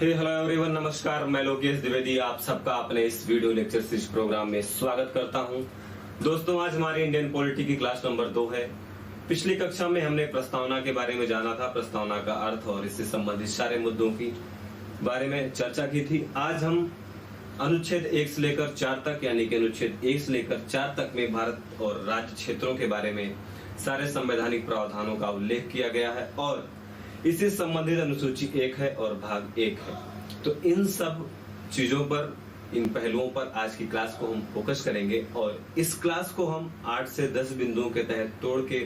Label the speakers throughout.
Speaker 1: Hello everyone, नमस्कार। मैं लोकेश द्विवेदी आप सबका अपने इस वीडियो लेक्चर सीरीज प्रोग्राम में स्वागत करता हूं। दोस्तों, आज हमारी इंडियन पॉलिटी की क्लास नंबर 2 है। पिछली कक्षा में हमने प्रस्तावना के बारे में जाना था, प्रस्तावना का अर्थ और इससे संबंधित सारे मुद्दों की बारे में चर्चा की थी। आज हम अनुच्छेद 1 से लेकर 4 तक, यानी कि अनुच्छेद 1 से लेकर 4 तक में भारत और राज्य क्षेत्रों के बारे में सारे संवैधानिक प्रावधानों का उल्लेख किया गया है और इससे संबंधित अनुसूची 1 है और भाग 1 है। तो इन सब चीजों पर, इन पहलुओं पर आज की क्लास को हम फोकस करेंगे और इस क्लास को हम 8 से 10 बिंदुओं के तहत तोड़ के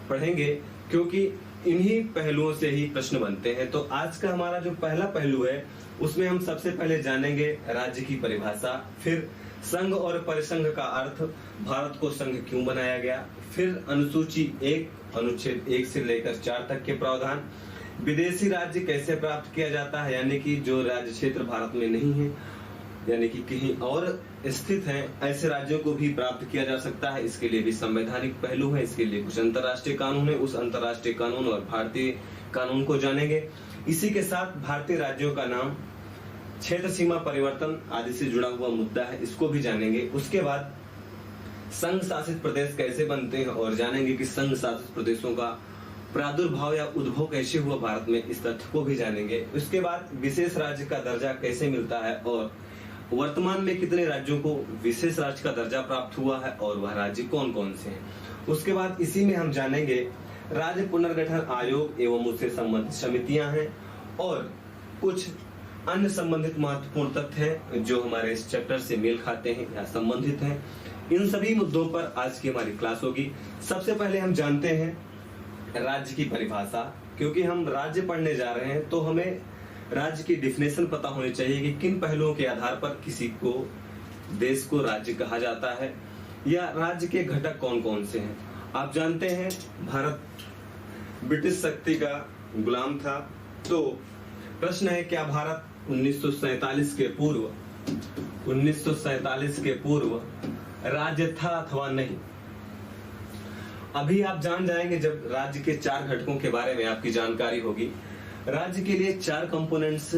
Speaker 1: पढ़ेंगे, क्योंकि इन्हीं पहलुओं से ही प्रश्न बनते हैं। तो आज का हमारा जो पहला पहलू है उसमें हम सबसे पहले जानेंगे राज्य की परिभाषा, फिर संघ और परिसंघ का अर्थ, भारत को संघ क्यों बनाया गया, फिर अनुसूची 1 अनुच्छेद 1 से लेकर 4 तक के प्रावधान, विदेशी राज्य कैसे प्राप्त किया जाता है, यानी कि जो राज्य क्षेत्र भारत में नहीं है, यानी कि कहीं और स्थित है, ऐसे राज्यों को भी प्राप्त किया जा सकता है। इसके लिए भी संवैधानिक पहलू है, इसके लिए कुछ अंतर्राष्ट्रीय कानून है, उस अंतर्राष्ट्रीय कानून और भारतीय कानून को जानेंगे। इसी के साथ भारतीय राज्यों का नाम, क्षेत्र सीमा परिवर्तन आदि से जुड़ा हुआ मुद्दा है, इसको भी जानेंगे। उसके बाद संघ शासित प्रदेश कैसे बनते हैं और जानेंगे कि संघ शासित प्रदेशों का प्रादुर्भाव या उद्भव कैसे हुआ भारत में, इस तथ्य को भी जानेंगे। उसके बाद विशेष राज्य का दर्जा कैसे मिलता है और वर्तमान में कितने राज्यों को विशेष राज्य का दर्जा प्राप्त हुआ है और वह राज्य कौन कौन से हैं। उसके बाद इसी में हम जानेंगे राज्य पुनर्गठन आयोग एवं उससे संबंधित समितियां हैं और कुछ अन्य संबंधित महत्वपूर्ण तथ्य हैं जो हमारे इस चैप्टर से मेल खाते हैं या संबंधित हैं। इन सभी मुद्दों पर आज की हमारी क्लास होगी। सबसे पहले हम जानते हैं राज्य की परिभाषा। क्योंकि हम राज्य पढ़ने जा रहे हैं तो हमें राज्य की डिफिनेशन पता होनी चाहिए कि किन पहलुओं के आधार पर किसी को, देश को राज्य कहा जाता है या राज्य के घटक कौन कौन से हैं। आप जानते हैं भारत ब्रिटिश शक्ति का गुलाम था, तो प्रश्न है क्या भारत 1947 के पूर्व राज्य था अथवा नहीं। अभी आप जान जाएंगे जब राज्य के 4 घटकों के बारे में आपकी जानकारी होगी। राज्य के लिए 4 कंपोनेंट्स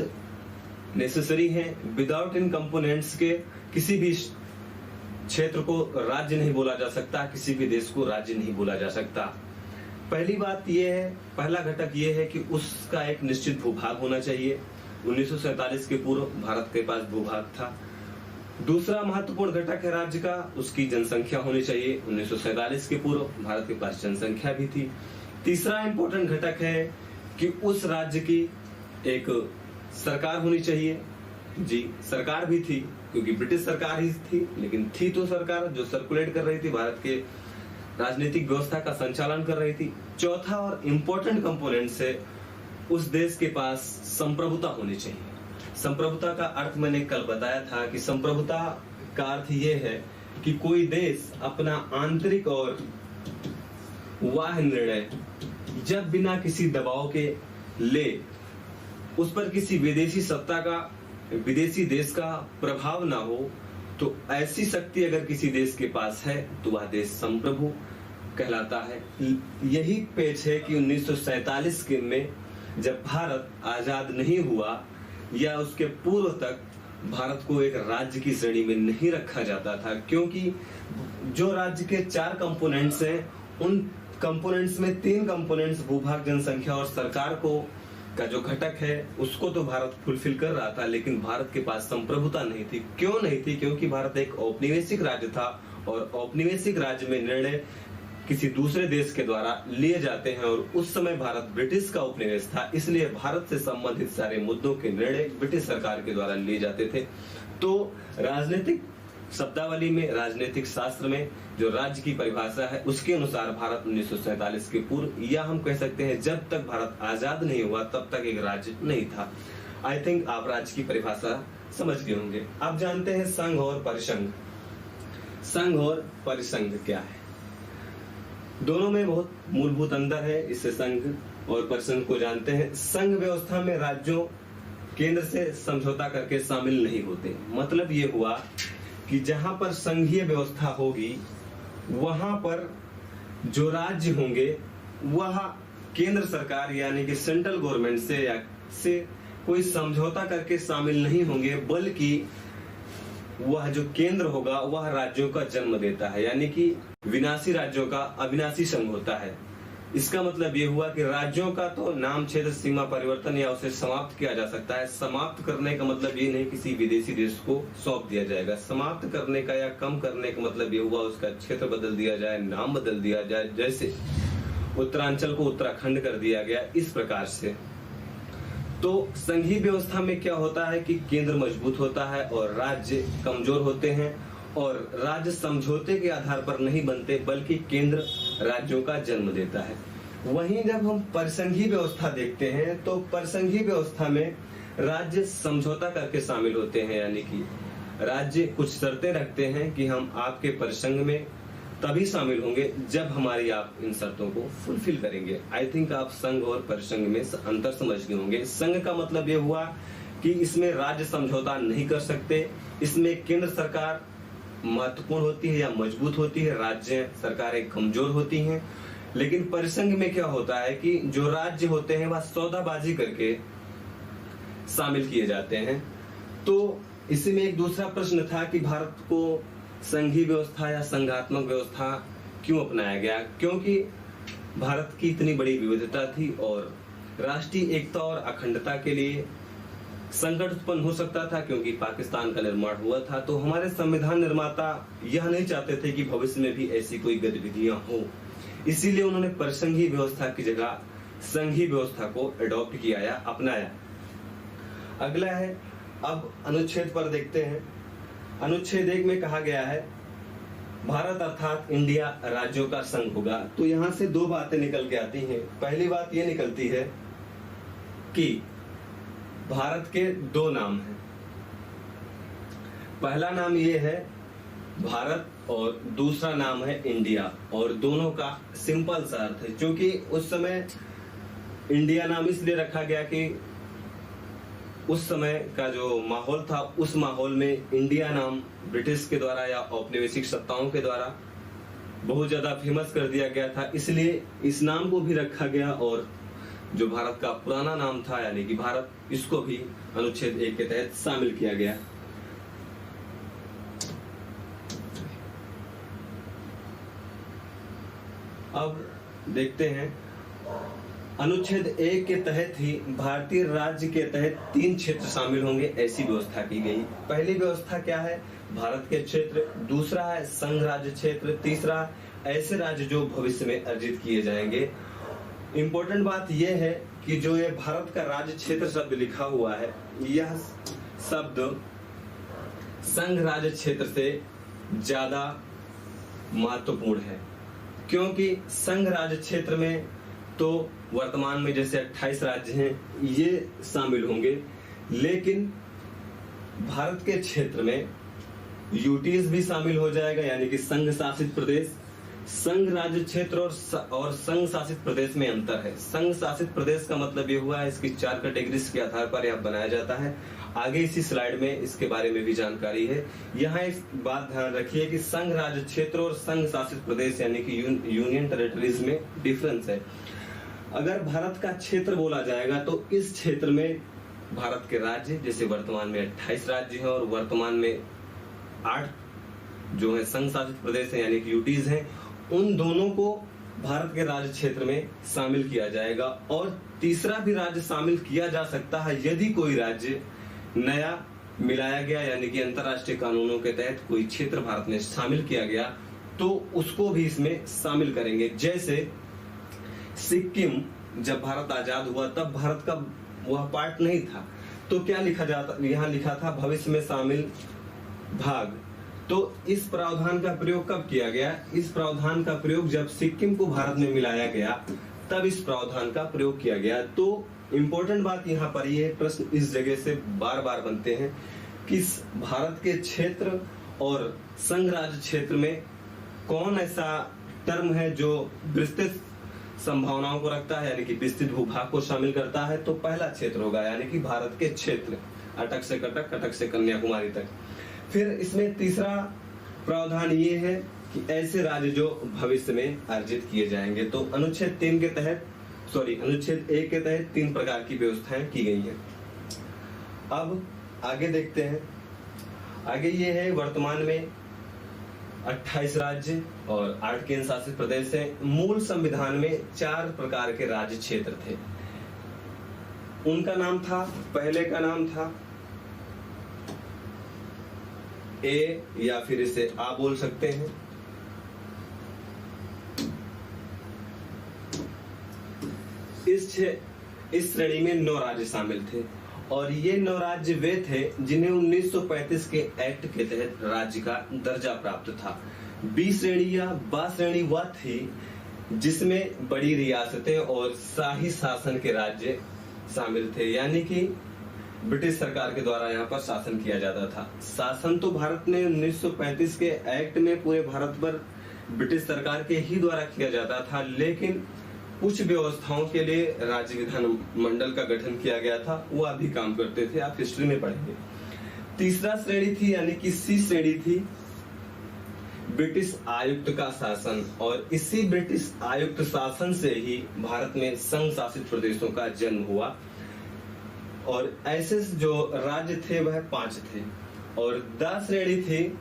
Speaker 1: नेसेसरी हैं। विदाउट इन कंपोनेंट्स के किसी भी क्षेत्र को राज्य नहीं बोला जा सकता, किसी भी देश को राज्य नहीं बोला जा सकता। पहली बात यह है, पहला घटक यह है कि उसका एक निश्चित भूभाग होना चाहिए। 1947 के पूर्व भारत के पास भूभाग था। दूसरा महत्वपूर्ण घटक है राज्य का, उसकी जनसंख्या होनी चाहिए। 1947 के पूर्व भारत के पास जनसंख्या भी थी। तीसरा इंपॉर्टेंट घटक है कि उस राज्य की एक सरकार होनी चाहिए। जी, सरकार भी थी, क्योंकि ब्रिटिश सरकार ही थी, लेकिन थी तो सरकार जो सर्कुलेट कर रही थी, भारत के राजनीतिक व्यवस्था का संचालन कर रही थी। चौथा और इंपॉर्टेंट कंपोनेंट से उस देश के पास संप्रभुता होनी चाहिए। संप्रभुता का अर्थ मैंने कल बताया था कि संप्रभुता का अर्थ यह है कि कोई देश अपना आंतरिक और बाह्य निर्णय जब बिना किसी दबाव के ले, उस पर किसी विदेशी सत्ता का, विदेशी देश का प्रभाव ना हो, तो ऐसी शक्ति अगर किसी देश के पास है तो वह देश संप्रभु कहलाता है। यही पेच है कि 1947 के में जब भारत आजाद नहीं हुआ या उसके पूर्व तक भारत को एक राज्य की श्रेणी में नहीं रखा जाता था, क्योंकि जो राज्य के 4 कंपोनेंट्स हैं, उन कंपोनेंट्स में 3 कंपोनेंट्स भूभाग, जनसंख्या और सरकार को का जो घटक है उसको तो भारत फुलफिल कर रहा था, लेकिन भारत के पास संप्रभुता नहीं थी। क्यों नहीं थी? क्योंकि भारत एक औपनिवेशिक राज्य था और औपनिवेशिक राज्य में निर्णय किसी दूसरे देश के द्वारा लिए जाते हैं और उस समय भारत ब्रिटिश का उपनिवेश था, इसलिए भारत से संबंधित सारे मुद्दों के निर्णय ब्रिटिश सरकार के द्वारा लिए जाते थे। तो राजनीतिक शब्दावली में, राजनीतिक शास्त्र में जो राज्य की परिभाषा है उसके अनुसार भारत 1947 के पूर्व, या हम कह सकते हैं जब तक भारत आजाद नहीं हुआ तब तक एक राज्य नहीं था। आई थिंक आप राज्य की परिभाषा समझ गए होंगे। आप जानते हैं संघ और परिसंघ। संघ और परिसंघ क्या है? दोनों में बहुत मूलभूत अंतर है, इससे संघ और परिसंघ को जानते हैं। संघ व्यवस्था में राज्यों केंद्र से समझौता करके शामिल नहीं होते। मतलब ये हुआ कि जहां पर संघीय व्यवस्था होगी वहां पर जो राज्य होंगे वह केंद्र सरकार यानी कि सेंट्रल गवर्नमेंट से कोई समझौता करके शामिल नहीं होंगे, बल्कि वह जो केंद्र होगा वह राज्यों का जन्म देता है, यानी कि विनाशी राज्यों का अविनाशी संघ होता है। इसका मतलब ये हुआ कि राज्यों का तो नाम, क्षेत्र, सीमा परिवर्तन या उसे समाप्त किया जा सकता है। समाप्त करने का मतलब ये नहीं किसी विदेशी देश को सौंप दिया जाएगा। समाप्त करने का या कम करने का मतलब ये हुआ उसका क्षेत्र बदल दिया जाए, नाम बदल दिया जाए, जैसे उत्तरांचल को उत्तराखंड कर दिया गया, इस प्रकार से। तो संघीय व्यवस्था में क्या होता है कि केंद्र मजबूत होता है और राज्य कमजोर होते हैं, और राज्य समझौते के आधार पर नहीं बनते, बल्कि केंद्र राज्यों का जन्म देता है। वहीं जब हम परिसंघीय व्यवस्था देखते हैं तो परिसंघीय व्यवस्था में राज्य समझौता करके शामिल होते हैं, यानी कि राज्य कुछ शर्तें रखते हैं कि हम आपके परिसंघ में तभी शामिल होंगे जब हमारी आप इन शर्तों को फुलफिल करेंगे। आई थिंक आप संघ और परिसंघ में अंतर समझ गए होंगे। संघ का मतलब ये हुआ कि इसमें राज्य समझौता नहीं कर सकते, इसमें केंद्र सरकार महत्वपूर्ण होती है या मजबूत होती है, राज्य सरकारें कमजोर होती हैं। लेकिन परिसंघ में क्या होता है कि जो राज्य होते हैं वह सौदाबाजी करके शामिल किए जाते हैं। तो इसी में एक दूसरा प्रश्न था कि भारत को संघीय व्यवस्था या संघात्मक व्यवस्था क्यों अपनाया गया, क्योंकि भारत की इतनी बड़ी विविधता थी और राष्ट्रीय एकता और अखंडता के लिए संकट उत्पन्न हो सकता था, क्योंकि पाकिस्तान का निर्माण हुआ था। तो हमारे संविधान निर्माता यह नहीं चाहते थे कि भविष्य में भी ऐसी कोई गतिविधियां हो, इसीलिए उन्होंने परिसंघीय व्यवस्था की जगह संघीय व्यवस्था को अडॉप्ट किया या अपनाया। अगला है, अब अनुच्छेद पर देखते हैं। अनुच्छेद 1 में कहा गया है भारत अर्थात इंडिया राज्यों का संघ होगा। तो यहां से दो बातें निकल के आती हैं। पहली बात यह निकलती है कि भारत के दो नाम हैं। पहला नाम ये है भारत और दूसरा नाम है इंडिया, और दोनों का सिंपल सा अर्थ है। क्योंकि उस समय इंडिया नाम इसलिए रखा गया कि उस समय का जो माहौल था, उस माहौल में इंडिया नाम ब्रिटिश के द्वारा या औपनिवेशिक सत्ताओं के द्वारा बहुत ज्यादा फेमस कर दिया गया था, इसलिए इस नाम को भी रखा गया। और जो भारत का पुराना नाम था यानी कि भारत, इसको भी अनुच्छेद 1 के तहत शामिल किया गया। अब देखते हैं, अनुच्छेद 1 के तहत ही भारतीय राज्य के तहत 3 क्षेत्र शामिल होंगे, ऐसी व्यवस्था की गई। पहली व्यवस्था क्या है, भारत के क्षेत्र, दूसरा है संघ राज्य क्षेत्र, तीसरा ऐसे राज्य जो भविष्य में अर्जित किए जाएंगे। इंपॉर्टेंट बात यह है कि जो ये भारत का राज्य क्षेत्र शब्द लिखा हुआ है, यह शब्द संघ राज्य क्षेत्र से ज्यादा महत्वपूर्ण है, क्योंकि संघ राज्य क्षेत्र में तो वर्तमान में जैसे 28 राज्य हैं ये शामिल होंगे, लेकिन भारत के क्षेत्र में यूटीज भी शामिल हो जाएगा, यानी कि संघ शासित प्रदेश। संघ राज्य क्षेत्र और संघ शासित प्रदेश में अंतर है। संघ शासित प्रदेश का मतलब ये हुआ है इसकी 4 कैटेगरीज के आधार पर यह बनाया जाता है। आगे इसी स्लाइड में इसके बारे में भी जानकारी है। यहाँ एक बात ध्यान रखिए कि संघ राज्य क्षेत्र और संघ शासित प्रदेश यानी कि यूनियन टेरिटरीज में डिफरेंस है। अगर भारत का क्षेत्र बोला जाएगा तो इस क्षेत्र में भारत के राज्य, जैसे वर्तमान में 28 राज्य हैं और वर्तमान में 8 जो है संघ शासित प्रदेश है यानी कि यूटीज हैं, उन दोनों को भारत के राज्य क्षेत्र में शामिल किया जाएगा। और तीसरा भी राज्य शामिल किया जा सकता है यदि कोई राज्य नया मिलाया गया, यानी कि अंतरराष्ट्रीय कानूनों के तहत कोई क्षेत्र भारत में शामिल किया गया तो उसको भी इसमें शामिल करेंगे। जैसे सिक्किम, जब भारत आजाद हुआ तब भारत का वह पार्ट नहीं था, तो क्या लिखा जाता, यहाँ लिखा था भविष्य में शामिल भाग। तो इस प्रावधान का प्रयोग कब किया गया? इस प्रावधान का प्रयोग जब सिक्किम को भारत में मिलाया गया तब इस प्रावधान का प्रयोग किया गया। तो इंपॉर्टेंट बात यहाँ पर ये प्रश्न इस जगह से बार बार बनते हैं कि भारत के क्षेत्र और संघ राज्य क्षेत्र में कौन ऐसा टर्म है जो विस्तृत संभावनाओं को रखता है, यानी कि विस्तृत भूभाग को शामिल करता है। तो पहला क्षेत्र होगा यानी कि भारत के क्षेत्र, अटक से कटक, कटक से कन्याकुमारी तक। फिर इसमें तीसरा प्रावधान ये है कि ऐसे राज्य जो भविष्य में अर्जित किए जाएंगे। तो अनुच्छेद 1 के तहत 3 प्रकार की व्यवस्थाएं की गई हैं। अब आगे देखते हैं। आगे ये है वर्तमान में 28 राज्य और 8 केंद्र शासित प्रदेश है। मूल संविधान में 4 प्रकार के राज्य क्षेत्र थे। उनका नाम था, पहले का नाम था ए, या फिर इसे आ बोल सकते हैं। इस श्रेणी में 9 राज्य शामिल थे और ये 9 राज्य वे थे जिन्हें 1935 के एक्ट के तहत राज्य का दर्जा प्राप्त था। बी श्रेणी या बा श्रेणी वह थी जिसमें बड़ी रियासतें और शाही शासन के राज्य शामिल थे, यानी कि ब्रिटिश सरकार के द्वारा यहाँ पर शासन किया जाता था। शासन तो भारत में 1935 के एक्ट में पूरे भारत पर ब्रिटिश सरकार के ही द्वारा किया जाता था, लेकिन कुछ व्यवस्थाओं के लिए राज्य विधान मंडल का गठन किया गया था, वो अभी काम करते थे, आप हिस्ट्री में पढ़ेंगे। तीसरा श्रेणी थी, यानी कि सी श्रेणी थी, ब्रिटिश आयुक्त का शासन, और इसी ब्रिटिश आयुक्त शासन से ही भारत में संघ शासित प्रदेशों का जन्म हुआ। और ऐसे जो राज्य थे वह 5 थे। और द श्रेणी थी,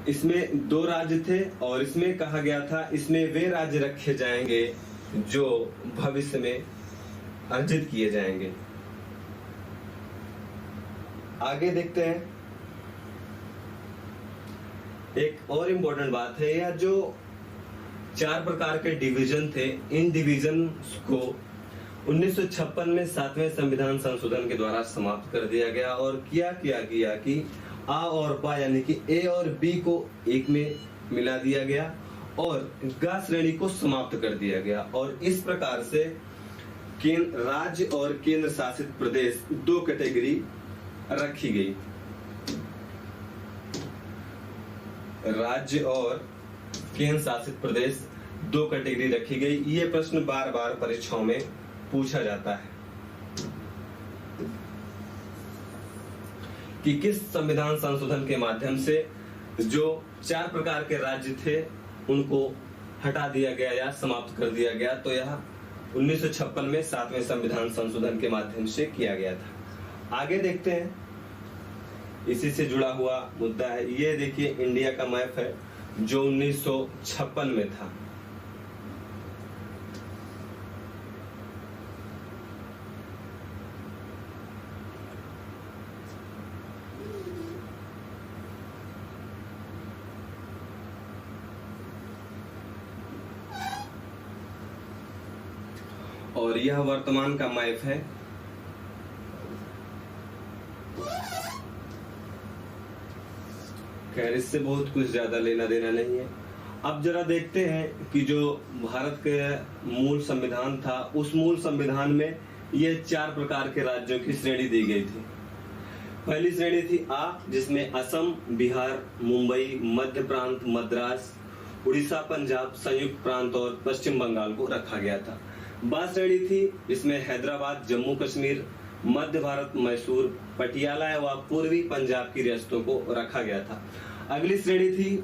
Speaker 1: इसमें 2 राज्य थे और इसमें कहा गया था इसमें वे राज्य रखे जाएंगे जो भविष्य में अर्जित किए जाएंगे। आगे देखते हैं। एक और इम्पोर्टेंट बात है, यह जो 4 प्रकार के डिवीजन थे, इन डिवीजन को 1956 में 7वें संविधान संशोधन के द्वारा समाप्त कर दिया गया और क्या किया गया कि आ और बा यानी कि ए और बी को एक में मिला दिया गया और ग श्रेणी को समाप्त कर दिया गया। और इस प्रकार से राज्य और केंद्र शासित प्रदेश 2 कैटेगरी रखी गई। राज्य और केंद्र शासित प्रदेश 2 कैटेगरी रखी गई। ये प्रश्न बार बार परीक्षाओं में पूछा जाता है कि किस संविधान संशोधन के माध्यम से जो 4 प्रकार के राज्य थे उनको हटा दिया गया या समाप्त कर दिया गया। तो यह 1956 में 7वें संविधान संशोधन के माध्यम से किया गया था। आगे देखते हैं, इसी से जुड़ा हुआ मुद्दा है। ये देखिए इंडिया का मैप है जो 1956 में था। और यह वर्तमान का मैप है। खैर इससे बहुत कुछ ज्यादा लेना देना नहीं है। अब जरा देखते हैं कि जो भारत के मूल संविधान था, उस मूल संविधान में ये 4 प्रकार के राज्यों की श्रेणी दी गई थी। पहली श्रेणी थी आ, जिसमें असम, बिहार, मुंबई, मध्य प्रांत, मद्रास, उड़ीसा, पंजाब, संयुक्त प्रांत और पश्चिम बंगाल को रखा गया था। बा श्रेणी थी, जिसमें हैदराबाद, जम्मू कश्मीर, मध्य भारत, मैसूर, पटियाला व पूर्वी पंजाब की रियासतों को रखा गया था। अगली श्रेणी थी,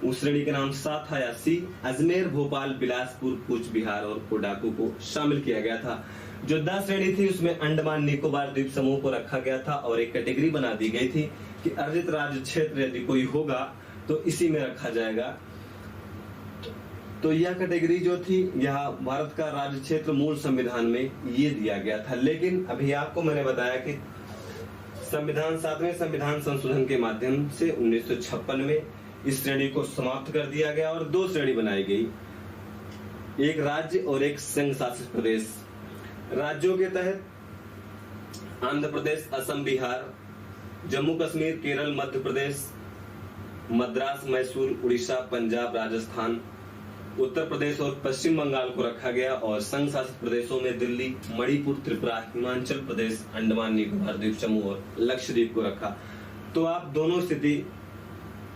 Speaker 1: उस श्रेणी का नाम सा था या सी, अजमेर, भोपाल, बिलासपुर, कूच बिहार और कोडाकू को शामिल किया गया था। जो द श्रेणी थी उसमें अंडमान निकोबार द्वीप समूह को रखा गया था और एक कैटेगरी बना दी गई थी कि अर्जित राज्य क्षेत्र यदि कोई होगा तो इसी में रखा जाएगा। तो यह कैटेगरी जो थी, यह भारत का राज्य क्षेत्र मूल संविधान में ये दिया गया था। लेकिन अभी आपको मैंने बताया कि संविधान 7वें संविधान संशोधन के माध्यम से 1956 में इस श्रेणी को समाप्त कर दिया गया और 2 श्रेणी बनाई गई, एक राज्य और एक संघ शासित प्रदेश। राज्यों के तहत आंध्र प्रदेश, असम, बिहार, जम्मू कश्मीर, केरल, मध्य प्रदेश, मद्रास, मैसूर, उड़ीसा, पंजाब, राजस्थान, उत्तर प्रदेश और पश्चिम बंगाल को रखा गया। और संघ शासित प्रदेशों में दिल्ली, मणिपुर, त्रिपुरा, हिमाचल प्रदेश, अंडमान निकोबार द्वीप समूह और लक्षद्वीप को रखा। तो आप दोनों स्थिति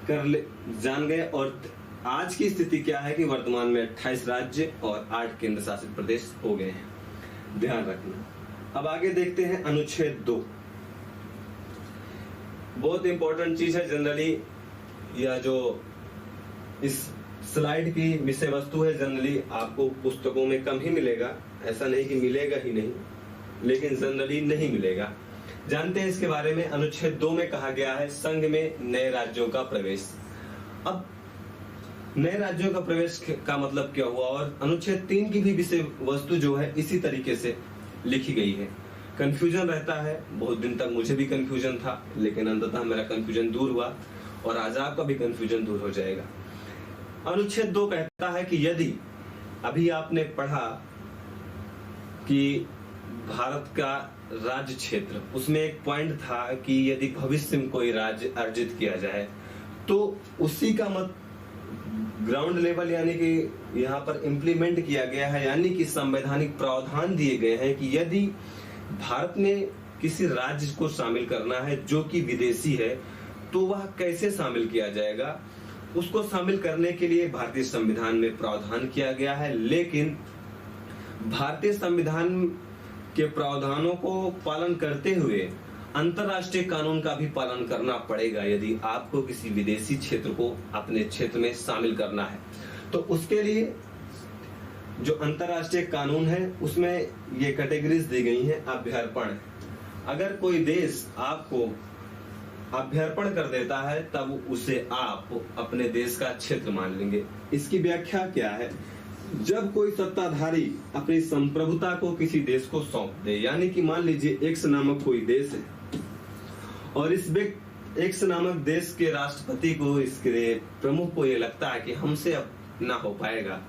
Speaker 1: जान गए। और आज की स्थिति क्या है कि वर्तमान में 28 राज्य और 8 केंद्र शासित प्रदेश हो गए हैं, ध्यान रखना। अब आगे देखते हैं अनुच्छेद 2। बहुत इंपॉर्टेंट चीज है। जनरली यह जो इस स्लाइड की विषय वस्तु है। जनरली आपको पुस्तकों में कम ही मिलेगा, ऐसा नहीं कि मिलेगा ही नहीं, लेकिन जनरली नहीं मिलेगा। जानते हैं इसके बारे में। अनुच्छेद 2 में कहा गया है संघ में नए राज्यों का प्रवेश। अब नए राज्यों का प्रवेश का मतलब क्या हुआ, और अनुच्छेद 3 की भी विषय वस्तु जो है इसी तरीके से लिखी गई है। कंफ्यूजन रहता है, बहुत दिन तक मुझे भी कंफ्यूजन था, लेकिन अंततः मेरा कंफ्यूजन दूर हुआ और आज आपका भी कंफ्यूजन दूर हो जाएगा। अनुच्छेद 2 कहता है कि यदि अभी आपने पढ़ा कि भारत का राज्य क्षेत्र, उसमें एक पॉइंट था कि यदि भविष्य में कोई राज्य अर्जित किया जाए तो उसी का मत ग्राउंड लेवल यानी कि यहाँ पर इंप्लीमेंट किया गया है, यानी कि संवैधानिक प्रावधान दिए गए हैं कि यदि भारत में किसी राज्य को शामिल करना है जो कि विदेशी है तो वह कैसे शामिल किया जाएगा। उसको शामिल करने के लिए भारतीय संविधान में प्रावधान किया गया है, लेकिन भारतीय संविधान के प्रावधानों को पालन करते हुए अंतरराष्ट्रीय कानून का भी पालन करना पड़ेगा यदि आपको किसी विदेशी क्षेत्र को अपने क्षेत्र में शामिल करना है। तो उसके लिए जो अंतरराष्ट्रीय कानून है उसमें ये कैटेगरीज दी गई हैं। अभ्यर्पण, अगर कोई देश आपको अभ्यर्पण कर देता है तब उसे आप अपने देश का क्षेत्र मान लेंगे। इसकी व्याख्या क्या है, जब कोई सत्ताधारी अपनी संप्रभुता को किसी देश को सौंप दे, यानी कि मान लीजिए एक्स नामक कोई देश है और इस एक्स नामक देश के राष्ट्रपति को, इसके प्रमुख को ये लगता है कि हमसे अब ना हो पाएगा,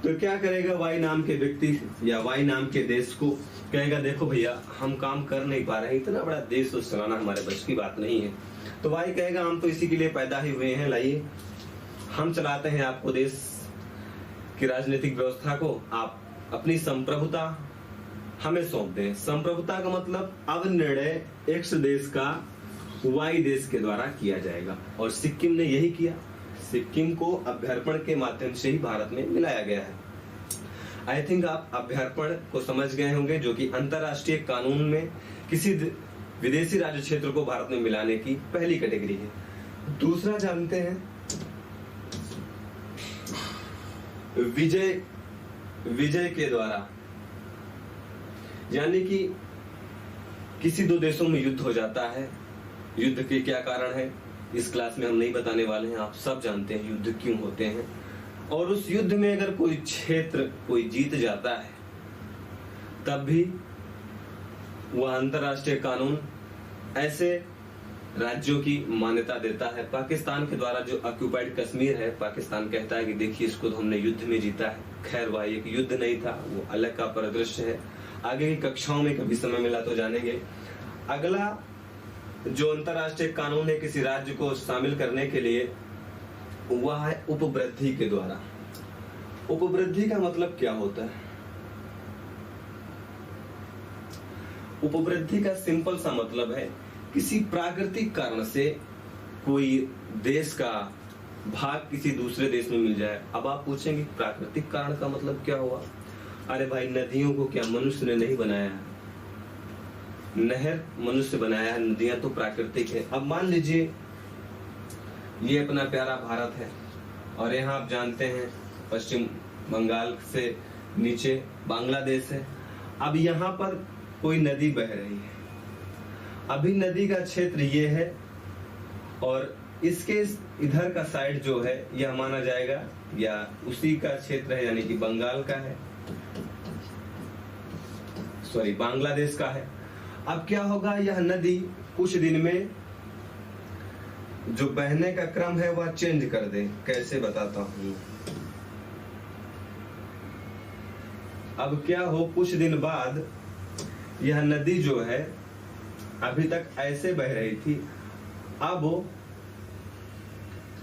Speaker 1: तो क्या करेगा, वाई नाम के व्यक्ति या वाई नाम के देश को कहेगा देखो भैया हम काम कर नहीं पा रहे, इतना बड़ा देश तो चलाना हमारे बस की बात नहीं है। तो वाई कहेगा हम तो इसी के लिए पैदा ही हुए हैं, लाइए हम चलाते हैं आपको देश की राजनीतिक व्यवस्था को, आप अपनी संप्रभुता हमें सौंप दें। संप्रभुता का मतलब अब निर्णय एक्स देश का वाई देश के द्वारा किया जाएगा, और सिक्किम ने यही किया। सिक्किम को अभ्यर्पण के माध्यम से ही भारत में मिलाया गया है। आई थिंक आप अभ्यर्पण को समझ गए होंगे, जो कि अंतरराष्ट्रीय कानून में किसी विदेशी राज्य क्षेत्र को भारत में मिलाने की पहली कैटेगरी है। दूसरा जानते हैं विजय के द्वारा, यानी कि किसी दो देशों में युद्ध हो जाता है। युद्ध के क्या कारण है इस क्लास में हम नहीं बताने वाले हैं, आप सब जानते हैं युद्ध क्यों होते हैं। और उस युद्ध में अगर कोई क्षेत्र कोई जीत जाता है तब भी वह अंतरराष्ट्रीय कानून ऐसे राज्यों की मान्यता देता है। पाकिस्तान के द्वारा जो ऑक्युपाइड कश्मीर है, पाकिस्तान कहता है कि देखिए इसको तो हमने युद्ध में जीता है। खैर वह एक युद्ध नहीं था, वो अलग का परिदृश्य है, आगे की कक्षाओं में कभी समय मिला तो जानेंगे। अगला जो अंतरराष्ट्रीय कानून है किसी राज्य को शामिल करने के लिए, वह है उपवृद्धि के द्वारा। उपवृद्धि का मतलब क्या होता है? उपवृद्धि का सिंपल सा मतलब है किसी प्राकृतिक कारण से कोई देश का भाग किसी दूसरे देश में मिल जाए। अब आप पूछेंगे प्राकृतिक कारण का मतलब क्या हुआ? अरे भाई, नदियों को क्या मनुष्य ने नहीं बनाया है? नहर मनुष्य बनाया है, नदियां तो प्राकृतिक है। अब मान लीजिए ये अपना प्यारा भारत है और यहाँ आप जानते हैं पश्चिम बंगाल से नीचे बांग्लादेश है। अब यहाँ पर कोई नदी बह रही है, अभी नदी का क्षेत्र ये है और इसके इधर का साइड जो है यह माना जाएगा या उसी का क्षेत्र है, यानी कि बंगाल का है, सॉरी बांग्लादेश का है। अब क्या होगा, यह नदी कुछ दिन में जो बहने का क्रम है वह चेंज कर दे। कैसे बताता हूं। अब क्या हो, कुछ दिन बाद यह नदी जो है अभी तक ऐसे बह रही थी, अब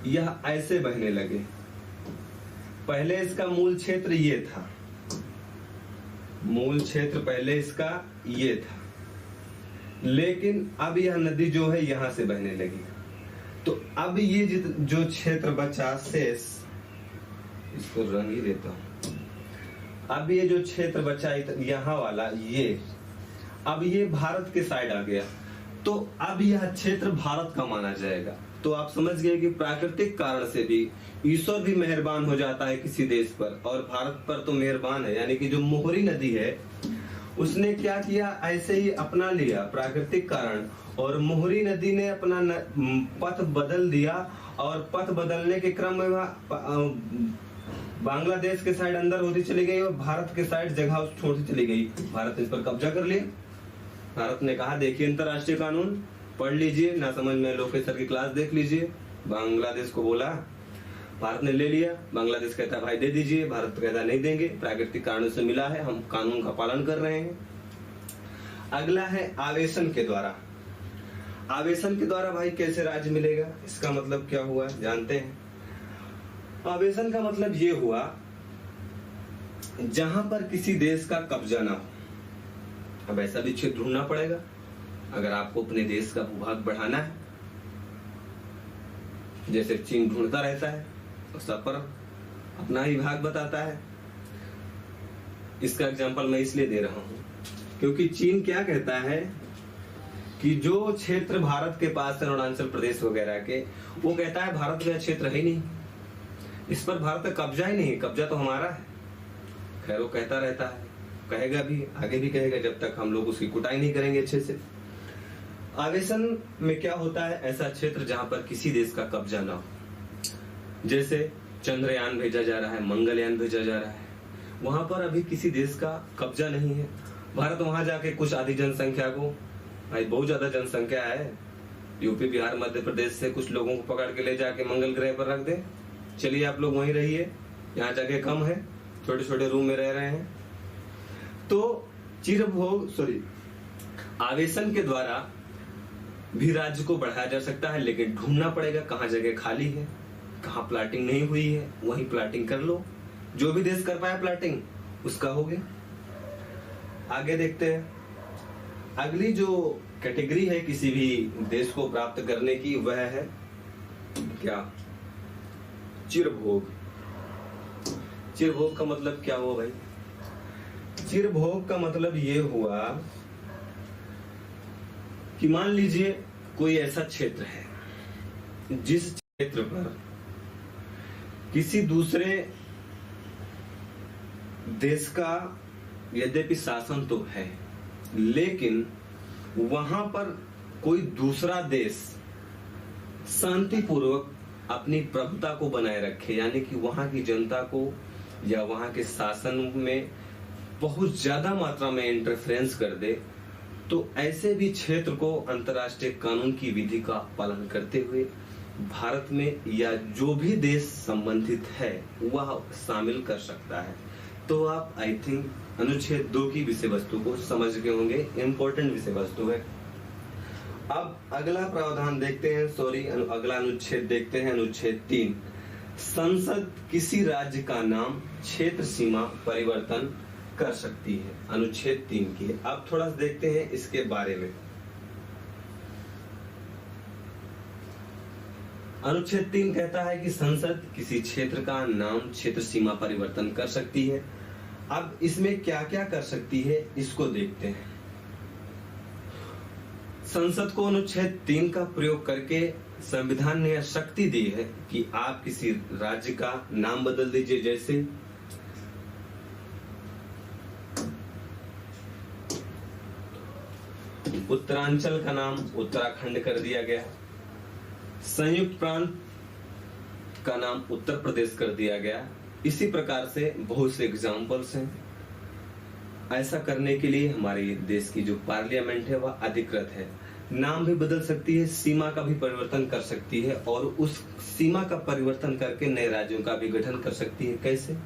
Speaker 1: यह ऐसे बहने लगे। पहले इसका मूल क्षेत्र ये था, मूल क्षेत्र पहले इसका ये था, लेकिन अब यह नदी जो है यहां से बहने लगी। तो अब ये जो क्षेत्र बचा शेष, इसको रंग ही देता हूं। अब ये जो क्षेत्र बचा यहां वाला, ये अब ये भारत के साइड आ गया, तो अब यह क्षेत्र भारत का माना जाएगा। तो आप समझ गए कि प्राकृतिक कारण से भी ईश्वर भी मेहरबान हो जाता है किसी देश पर, और भारत पर तो मेहरबान है। यानी कि जो मोहरी नदी है उसने क्या किया, ऐसे ही अपना लिया प्राकृतिक कारण, और मोहरी नदी ने अपना पथ बदल दिया, और पथ बदलने के क्रम में बांग्लादेश के साइड अंदर होती चली गई और भारत के साइड जगह छोड़ती चली गई। भारत ने इस पर कब्जा कर लिया। भारत ने कहा देखिए अंतरराष्ट्रीय कानून पढ़ लीजिए, ना समझ में लोकेश सर की क्लास देख लीजिए। बांग्लादेश को बोला, भारत ने ले लिया। बांग्लादेश कहता है भाई दे दीजिए, भारत कहता नहीं देंगे, प्राकृतिक कारणों से मिला है, हम कानून का पालन कर रहे हैं। अगला है आवेशन के द्वारा। आवेशन के द्वारा भाई कैसे राज्य मिलेगा, इसका मतलब क्या हुआ जानते हैं। आवेशन का मतलब ये हुआ जहां पर किसी देश का कब्जा ना हो। अब ऐसा भी क्षेत्र ढूंढना पड़ेगा अगर आपको अपने देश का भूभाग बढ़ाना है। जैसे चीन ढूंढता रहता है और सब पर अपना ही भाग बताता है। इसका एग्जांपल मैं इसलिए दे रहा हूं क्योंकि चीन क्या कहता है कि जो क्षेत्र भारत के पास है, अरुणाचल प्रदेश वगैरह के, वो कहता है भारत में क्षेत्र है ही नहीं, इस पर भारत का कब्जा ही नहीं, कब्जा तो हमारा है। खैर वो कहता रहता है, कहेगा भी, आगे भी कहेगा जब तक हम लोग उसकी कुटाई नहीं करेंगे अच्छे से। आवेशन में क्या होता है, ऐसा क्षेत्र जहां पर किसी देश का कब्जा ना हो। जैसे चंद्रयान भेजा जा रहा है, मंगलयान भेजा जा रहा है, वहां पर अभी किसी देश का कब्जा नहीं है। भारत वहां जाके कुछ आधी जनसंख्या को, भाई बहुत ज्यादा जनसंख्या है, यूपी बिहार मध्य प्रदेश से कुछ लोगों को पकड़ के ले जाके मंगल ग्रह पर रख दे, चलिए आप लोग वहीं रहिए, यहाँ जगह कम है, छोटे छोटे रूम में रह रहे हैं। तो आवेशन के द्वारा भी राज्य को बढ़ाया जा सकता है, लेकिन ढूंढना पड़ेगा कहाँ जगह खाली है, कहाँ प्लाटिंग नहीं हुई है, वहीं प्लाटिंग कर लो। जो भी देश कर पाया प्लाटिंग उसका हो गया। आगे देखते हैं। अगली जो कैटेगरी है किसी भी देश को प्राप्त करने की, वह है क्या, चिरभोग। चिरभोग का मतलब क्या हुआ भाई? चिरभोग का मतलब ये हुआ कि मान लीजिए कोई ऐसा क्षेत्र है जिस क्षेत्र पर किसी दूसरे देश का यद्यपि शासन तो है, लेकिन वहां पर कोई दूसरा देश शांतिपूर्वक अपनी प्रभुता को बनाए रखे, यानी कि वहां की जनता को या वहां के शासन में बहुत ज्यादा मात्रा में इंटरफेरेंस कर दे, तो ऐसे भी क्षेत्र को अंतर्राष्ट्रीय कानून की विधि का पालन करते हुए भारत में या जो भी देश संबंधित है वह शामिल कर सकता है। तो आप आई थिंक अनुच्छेद 2 की विषय वस्तु को समझ गए होंगे, इंपॉर्टेंट विषय वस्तु है। अब अगला प्रावधान देखते हैं, अगला अनुच्छेद देखते हैं, अनुच्छेद 3। संसद किसी राज्य का नाम, क्षेत्र सीमा परिवर्तन कर सकती है। अनुच्छेद 3 की अब थोड़ा सा देखते हैं इसके बारे में। अनुच्छेद 3 कहता है कि संसद किसी क्षेत्र का नाम, क्षेत्र सीमा परिवर्तन कर सकती है। अब इसमें क्या क्या कर सकती है इसको देखते हैं। संसद को अनुच्छेद 3 का प्रयोग करके संविधान ने यह शक्ति दी है कि आप किसी राज्य का नाम बदल दीजिए। जैसे उत्तरांचल का नाम उत्तराखंड कर दिया गया, संयुक्त प्रांत का नाम उत्तर प्रदेश कर दिया गया। इसी प्रकार से बहुत से एग्जाम्पल्स हैं। ऐसा करने के लिए हमारे देश की जो पार्लियामेंट है वह अधिकृत है, नाम भी बदल सकती है, सीमा का भी परिवर्तन कर सकती है और उस सीमा का परिवर्तन करके नए राज्यों का भी गठन कर सकती है। कैसे?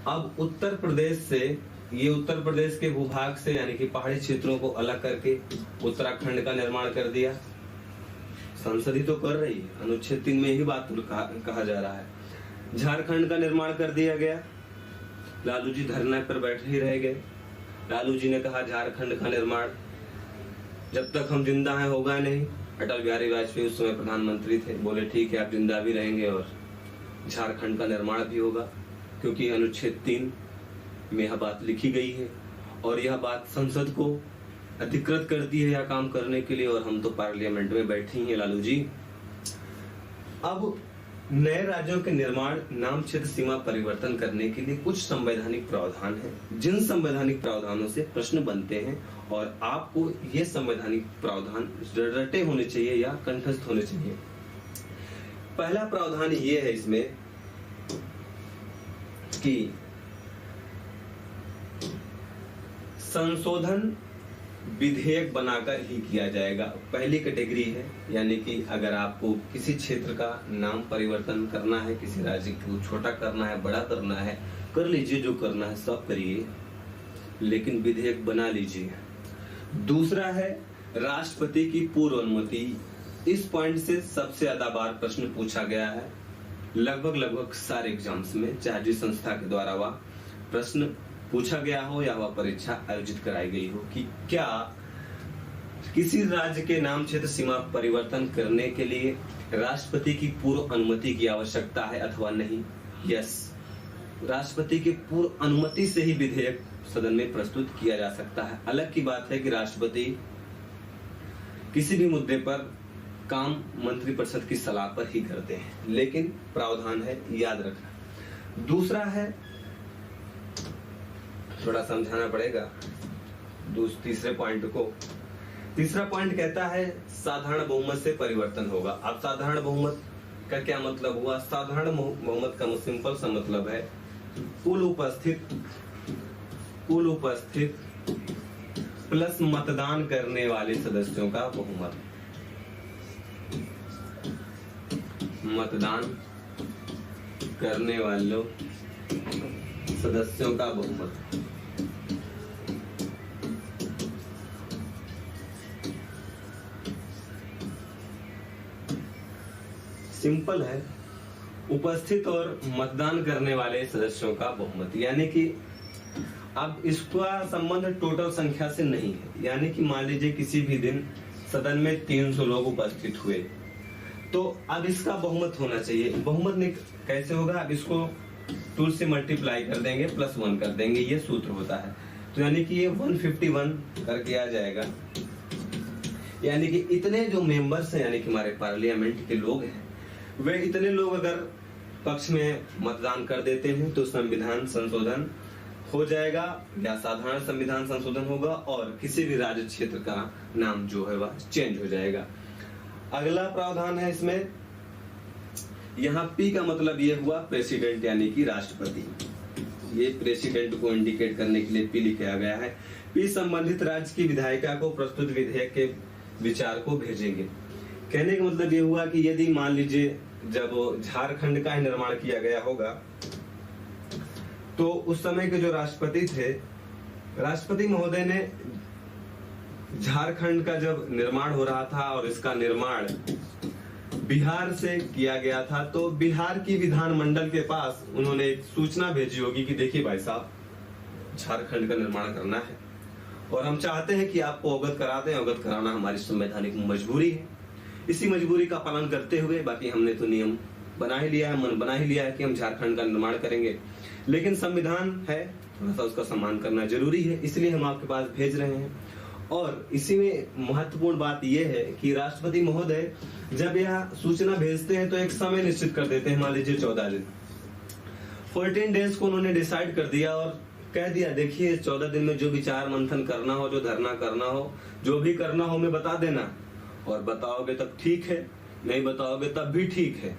Speaker 1: अब उत्तर प्रदेश से, ये उत्तर प्रदेश के भूभाग से यानी कि पहाड़ी क्षेत्रों को अलग करके उत्तराखंड का निर्माण कर दिया। संसद ही तो कर रही है, अनुच्छेद 3 में ही बात कहा जा रहा है। झारखंड का निर्माण कर दिया गया। लालू जी धरना पर बैठे ही रह गए। लालू जी ने कहा झारखंड का निर्माण जब तक हम जिंदा हैं होगा नहीं। अटल बिहारी वाजपेयी उस समय प्रधानमंत्री थे, बोले ठीक है आप जिंदा भी रहेंगे और झारखंड का निर्माण भी होगा, क्योंकि अनुच्छेद 3 में यह बात लिखी गई है और यह बात संसद को अधिकृत करती है या काम करने के लिए, और हम तो पार्लियामेंट में बैठे ही हैं लालू जी। अब नए राज्यों के निर्माण, नाम क्षेत्र सीमा परिवर्तन करने के लिए कुछ संवैधानिक प्रावधान हैं, जिन संवैधानिक प्रावधानों से प्रश्न बनते हैं और आपको ये संवैधानिक प्रावधान रटे होने चाहिए या कंठस्थ होने चाहिए। पहला प्रावधान ये है इसमें कि संशोधन विधेयक बनाकर ही किया जाएगा। पहली कैटेगरी है, यानी कि अगर आपको किसी क्षेत्र का नाम परिवर्तन करना है, किसी राज्य को छोटा करना है, बड़ा करना है, कर लीजिए, जो करना है सब करिए, लेकिन विधेयक बना लीजिए। दूसरा है राष्ट्रपति की पूर्व अनुमति। इस पॉइंट से सबसे ज्यादा बार प्रश्न पूछा गया है, लगभग सारे एग्जाम्स में, चाहे जिस संस्था के द्वारा वह प्रश्न पूछा गया हो या वह परीक्षा आयोजित कराई गई हो, कि क्या किसी राज्य के नाम क्षेत्र सीमा परिवर्तन करने के लिए राष्ट्रपति की पूर्व अनुमति की आवश्यकता है अथवा नहीं। यस, राष्ट्रपति की पूर्व अनुमति से ही विधेयक सदन में प्रस्तुत किया जा सकता है। अलग की बात है कि राष्ट्रपति किसी भी मुद्दे पर काम मंत्रिपरिषद की सलाह पर ही करते हैं, लेकिन प्रावधान है, याद रखना। दूसरा है, थोड़ा समझाना पड़ेगा तीसरे पॉइंट को। तीसरा पॉइंट कहता है साधारण बहुमत से परिवर्तन होगा। अब साधारण बहुमत का क्या मतलब हुआ? साधारण बहुमत का सिंपल सा मतलब है कुल उपस्थित प्लस मतदान करने वाले सदस्यों का बहुमत। मतदान करने वालों सदस्यों का बहुमत। सिंपल है, उपस्थित और मतदान करने वाले सदस्यों का बहुमत, यानी कि अब इसका संबंध टोटल संख्या से नहीं है। यानी कि मान लीजिए किसी भी दिन सदन में 300 लोग उपस्थित हुए, तो अब इसका बहुमत होना चाहिए। बहुमत कैसे होगा? अब इसको 2 से मल्टीप्लाई कर देंगे, +1 कर देंगे, ये सूत्र होता है। तो यानी कि ये 151 करके आ जाएगा। यानी कि इतने जो मेंबर्स हैं, यानी कि हमारे पार्लियामेंट के लोग हैं, वे इतने लोग अगर पक्ष में मतदान कर देते हैं तो संविधान संशोधन हो जाएगा या साधारण संविधान संशोधन होगा और किसी भी राज्य क्षेत्र का नाम जो है वह चेंज हो जाएगा। अगला प्रावधान है इसमें, यहाँ पी का मतलब ये हुआ प्रेसिडेंट, यानी कि राष्ट्रपति। ये प्रेसिडेंट को इंडिकेट करने के लिए पी लिखा गया है। पी संबंधित राज्य की विधायिका को प्रस्तुत विधेयक के विचार को भेजेंगे। कहने का मतलब ये हुआ कि यदि मान लीजिए जब झारखंड का निर्माण किया गया होगा, तो उस समय के जो राष्ट्रपति थे, राष्ट्रपति महोदय ने झारखंड का जब निर्माण हो रहा था और इसका निर्माण बिहार से किया गया था, तो बिहार की विधानमंडल के पास उन्होंने एक सूचना भेजी होगी कि देखिए भाई साहब, झारखंड का निर्माण करना है और हम चाहते हैं कि आपको अवगत करा दें। अवगत कराना हमारी संवैधानिक मजबूरी है। इसी मजबूरी का पालन करते हुए, बाकी हमने तो नियम बना ही लिया है, मन बना ही लिया है कि हम झारखंड का निर्माण करेंगे, लेकिन संविधान है, थोड़ा सा उसका सम्मान करना जरूरी है, इसलिए हम आपके पास भेज रहे हैं। और इसी में महत्वपूर्ण बात यह है कि राष्ट्रपति महोदय जब यह सूचना भेजते हैं तो एक समय निश्चित कर देते हैं, मान लीजिए 14 दिन, 14 डेज को उन्होंने डिसाइड कर दिया और कह दिया देखिए 14 दिन में जो विचार मंथन करना हो, जो धरना करना हो, जो भी करना हो मैं बता देना, और बताओगे तब ठीक है, नहीं बताओगे तब भी ठीक है,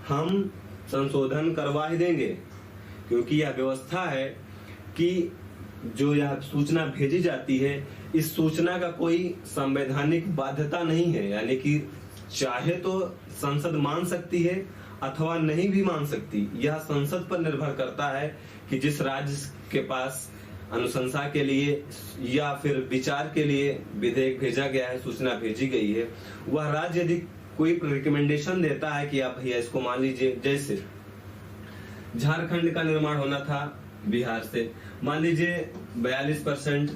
Speaker 1: हम संशोधन करवा ही देंगे। क्योंकि यह व्यवस्था है कि जो यह सूचना भेजी जाती है, इस सूचना का कोई संवैधानिक बाध्यता नहीं है, यानी कि चाहे तो संसद मान सकती है अथवा नहीं भी मान सकती। यह संसद पर निर्भर करता है कि जिस राज्य के पास अनुशंसा के लिए या फिर विचार के लिए विधेयक भेजा गया है, सूचना भेजी गई है, वह राज्य यदि कोई रिकमेंडेशन देता है कि आप भैया इसको मान लीजिए, जैसे झारखंड का निर्माण होना था बिहार से, मान लीजिए 42%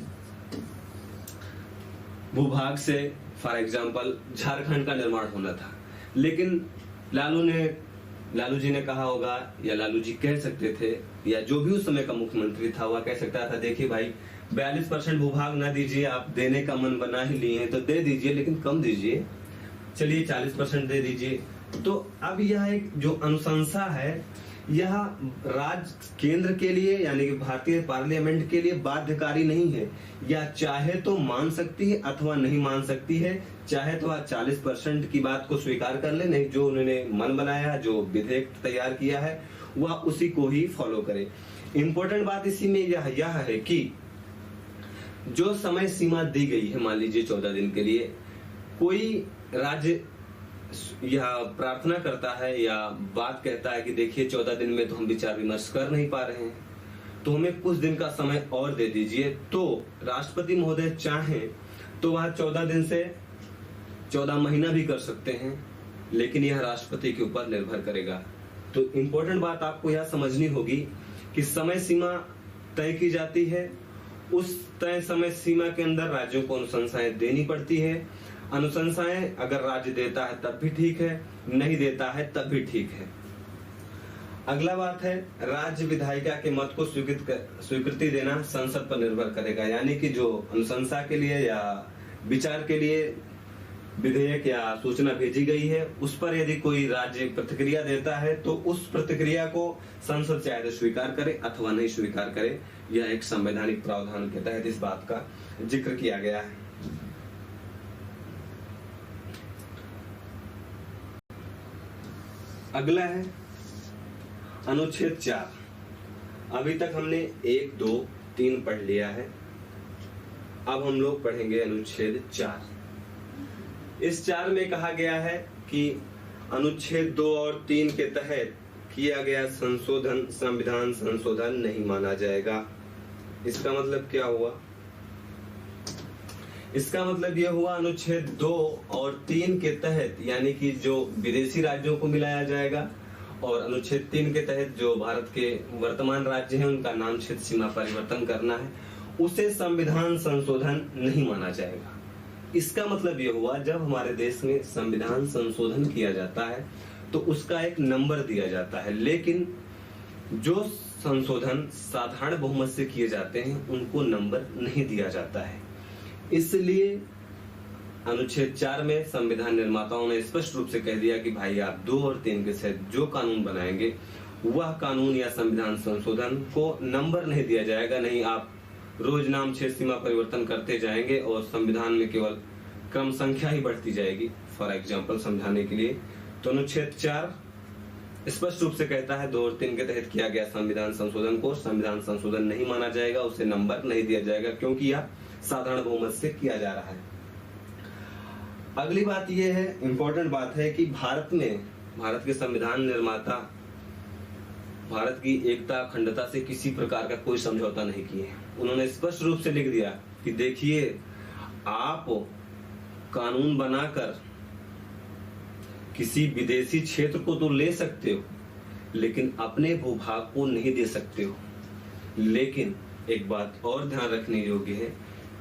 Speaker 1: भूभाग से फॉर एग्जांपल झारखंड का निर्माण होना था, लेकिन लालू जी ने कहा होगा या लालू जी कह सकते थे, या जो भी उस समय का मुख्यमंत्री था वह कह सकता था देखिए भाई 42% भूभाग ना दीजिए, आप देने का मन बना ही लिए हैं तो दे दीजिए, लेकिन कम दीजिए, चलिए 40% दे दीजिए। तो अब यह एक जो अनुशंसा है, यह राज्य केंद्र के लिए यानी कि भारतीय पार्लियामेंट के लिए बाध्यकारी नहीं है। या चाहे तो मान सकती है अथवा नहीं मान सकती है, चाहे तो वह 40% की बात को स्वीकार कर ले, नहीं जो उन्होंने मन बनाया, जो विधेयक तैयार किया है वह उसी को ही फॉलो करे। इंपॉर्टेंट बात इसी में यह है कि जो समय सीमा दी गई है, मान लीजिए 14 दिन के लिए, कोई राज्य यह प्रार्थना करता है या बात कहता है कि देखिए 14 दिन में तो हम विचार विमर्श कर नहीं पा रहे हैं, तो हमें कुछ दिन का समय और दे दीजिए, तो राष्ट्रपति महोदय चाहें तो वह 14 दिन से 14 महीना भी कर सकते हैं, लेकिन यह राष्ट्रपति के ऊपर निर्भर करेगा। तो इंपॉर्टेंट बात आपको यह समझनी होगी कि समय सीमा तय की जाती है, उस तय समय सीमा के अंदर राज्यों को अनुशंसाएं देनी पड़ती है। अनुशंसाएं अगर राज्य देता है तब भी ठीक है, नहीं देता है तब भी ठीक है। अगला बात है, राज्य विधायिका के मत को स्वीकृति देना संसद पर निर्भर करेगा। यानी कि जो अनुशंसा के लिए या विचार के लिए विधेयक या सूचना भेजी गई है, उस पर यदि कोई राज्य प्रतिक्रिया देता है तो उस प्रतिक्रिया को संसद चाहे तो स्वीकार करे अथवा नहीं स्वीकार करे। यह एक संवैधानिक प्रावधान के तहत इस बात का जिक्र किया गया है। अगला है अनुच्छेद 4। अभी तक हमने 1, 2, 3 पढ़ लिया है, अब हम लोग पढ़ेंगे अनुच्छेद 4। इस 4 में कहा गया है कि अनुच्छेद 2 और 3 के तहत किया गया संशोधन संविधान संशोधन नहीं माना जाएगा। इसका मतलब क्या हुआ? इसका मतलब यह हुआ अनुच्छेद 2 और 3 के तहत, यानी कि जो विदेशी राज्यों को मिलाया जाएगा, और अनुच्छेद 3 के तहत जो भारत के वर्तमान राज्य हैं उनका नाम क्षेत्र सीमा परिवर्तन करना है, उसे संविधान संशोधन नहीं माना जाएगा। इसका मतलब यह हुआ, जब हमारे देश में संविधान संशोधन किया जाता है तो उसका एक नंबर दिया जाता है, लेकिन जो संशोधन साधारण बहुमत से किए जाते हैं उनको नंबर नहीं दिया जाता है। इसलिए अनुच्छेद 4 में संविधान निर्माताओं ने स्पष्ट रूप से कह दिया कि भाई आप 2 और 3 के तहत जो कानून बनाएंगे वह कानून या संविधान संशोधन को नंबर नहीं दिया जाएगा। नहीं, आप रोज नाम क्षेत्र सीमा परिवर्तन करते जाएंगे और संविधान में केवल क्रम संख्या ही बढ़ती जाएगी। फॉर एग्जाम्पल समझाने के लिए, तो अनुच्छेद 4 स्पष्ट रूप से कहता है 2 और 3 के तहत किया गया संविधान संशोधन को संविधान संशोधन नहीं माना जाएगा, उसे नंबर नहीं दिया जाएगा, क्योंकि यह साधारण बहुमत से किया जा रहा है। अगली बात यह है, इंपॉर्टेंट बात है कि भारत के संविधान निर्माता भारत की एकता अखंडता से किसी प्रकार का कोई समझौता नहीं किए। उन्होंने स्पष्ट रूप से लिख दिया कि देखिए, आप कानून बनाकर किसी विदेशी क्षेत्र को तो ले सकते हो, लेकिन अपने भूभाग को नहीं दे सकते हो। लेकिन एक बात और ध्यान रखने योग्य है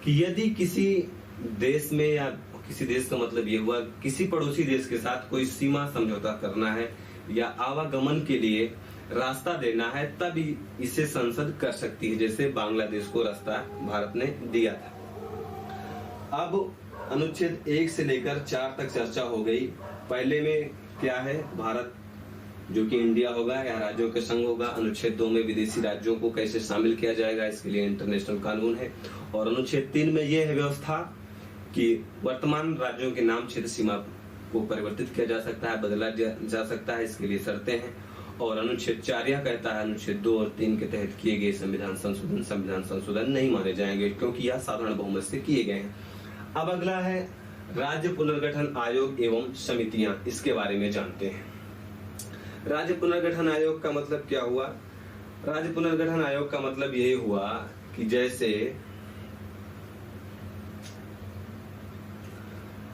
Speaker 1: कि यदि किसी देश में, या किसी देश का मतलब ये हुआ किसी पड़ोसी देश के साथ कोई सीमा समझौता करना है या आवागमन के लिए रास्ता देना है, तब इसे संसद कर सकती है, जैसे बांग्लादेश को रास्ता भारत ने दिया था। अब अनुच्छेद 1 से लेकर 4 तक चर्चा हो गई। पहले में क्या है, भारत जो कि इंडिया होगा या राज्यों के संघ होगा। अनुच्छेद 2 में विदेशी राज्यों को कैसे शामिल किया जाएगा, इसके लिए इंटरनेशनल कानून है। और अनुच्छेद 3 में यह है व्यवस्था कि वर्तमान राज्यों के नाम क्षेत्र सीमा को परिवर्तित किया जा सकता है, बदला जा सकता है, इसके लिए शर्तें हैं। और अनुच्छेद 4 यह कहता है अनुच्छेद 2 और 3 के तहत किए गए संविधान संशोधन नहीं माने जाएंगे, क्योंकि यह साधारण बहुमत से किए गए हैं। अब अगला है राज्य पुनर्गठन आयोग एवं समितियां, इसके बारे में जानते हैं। राज्य पुनर्गठन आयोग का मतलब क्या हुआ? राज्य पुनर्गठन आयोग का मतलब यही हुआ कि जैसे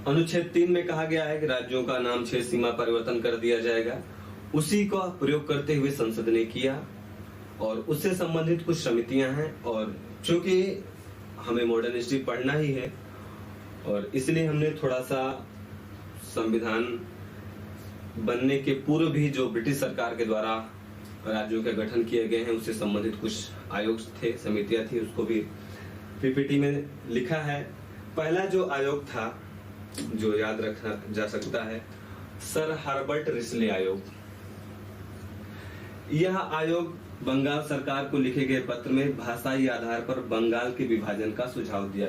Speaker 1: अनुच्छेद 3 में कहा गया है कि राज्यों का नाम क्षेत्र सीमा परिवर्तन कर दिया जाएगा, उसी का प्रयोग करते हुए संसद ने किया। और उससे संबंधित कुछ समितियां हैं, और चूंकि हमें मॉडर्न हिस्ट्री पढ़ना ही है और इसलिए हमने थोड़ा सा संविधान बनने के पूर्व भी जो ब्रिटिश सरकार के द्वारा राज्यों के गठन किए गए हैं उससे संबंधित कुछ आयोग थे, समितियां थी, उसको भी पीपीटी में लिखा है। पहला जो आयोग था जो याद रखा जा सकता है, सर हर्बर्ट रिस्ले आयोग। यह आयोग बंगाल सरकार को लिखे गए पत्र में भाषाई आधार पर बंगाल के विभाजन का सुझाव दिया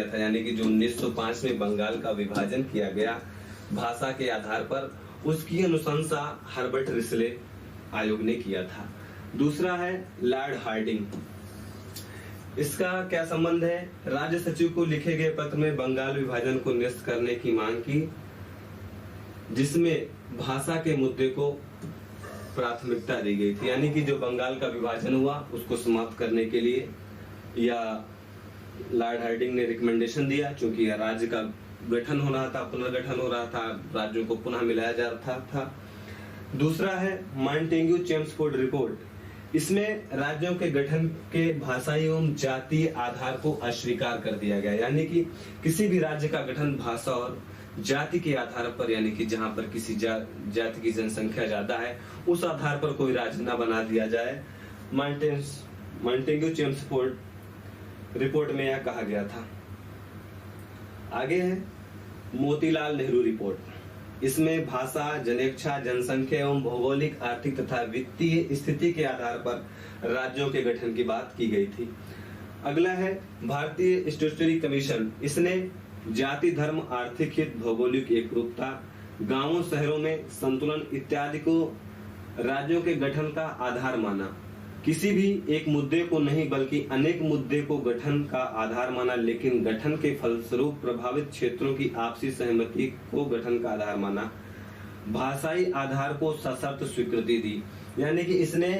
Speaker 1: था, यानी कि जो 1905 में बंगाल का विभाजन किया गया भाषा के आधार पर, उसकी अनुशंसा हर्बर्ट रिस्ले आयोग ने किया था। दूसरा है लॉर्ड हार्डिंग। इसका क्या संबंध है? राज्य सचिव को लिखे गए पत्र में बंगाल विभाजन को निरस्त करने की मांग की, जिसमें भाषा के मुद्दे को प्राथमिकता दी गई थी, यानी कि जो बंगाल का विभाजन हुआ उसको समाप्त करने के लिए या लॉर्ड हार्डिंग ने रिकमेंडेशन दिया, क्योंकि राज्य का गठन हो रहा था, पुनर्गठन हो रहा था, राज्यों को पुनः मिलाया जा रहा था। दूसरा है मॉन्टेग्यू चेम्सफोर्ड रिपोर्ट। इसमें राज्यों के गठन के भाषाई एवं जातीय आधार को अस्वीकार कर दिया गया, यानी कि किसी भी राज्य का गठन भाषा और जाति के आधार पर, यानी कि जहां पर किसी जाति की जनसंख्या ज्यादा है उस आधार पर कोई राज्य न बना दिया जाए। मॉन्टेग्यू चेम्सफोर्ड रिपोर्ट में यह कहा गया था। आगे है मोतीलाल नेहरू रिपोर्ट। इसमें भाषा, जनेच्छा, जनसंख्या एवं भौगोलिक, आर्थिक तथा वित्तीय स्थिति के आधार पर राज्यों के गठन की बात की गई थी। अगला है भारतीय स्टैट्यूटरी कमीशन। इसने जाति, धर्म, आर्थिक हित, भौगोलिक एकरूपता, गांवों शहरों में संतुलन इत्यादि को राज्यों के गठन का आधार माना। किसी भी एक मुद्दे को नहीं बल्कि अनेक मुद्दे को गठन का आधार माना, लेकिन गठन के फलस्वरूप प्रभावित क्षेत्रों की आपसी सहमति को गठन का आधार माना। भाषाई आधार को सशर्त स्वीकृति दी, यानी कि इसने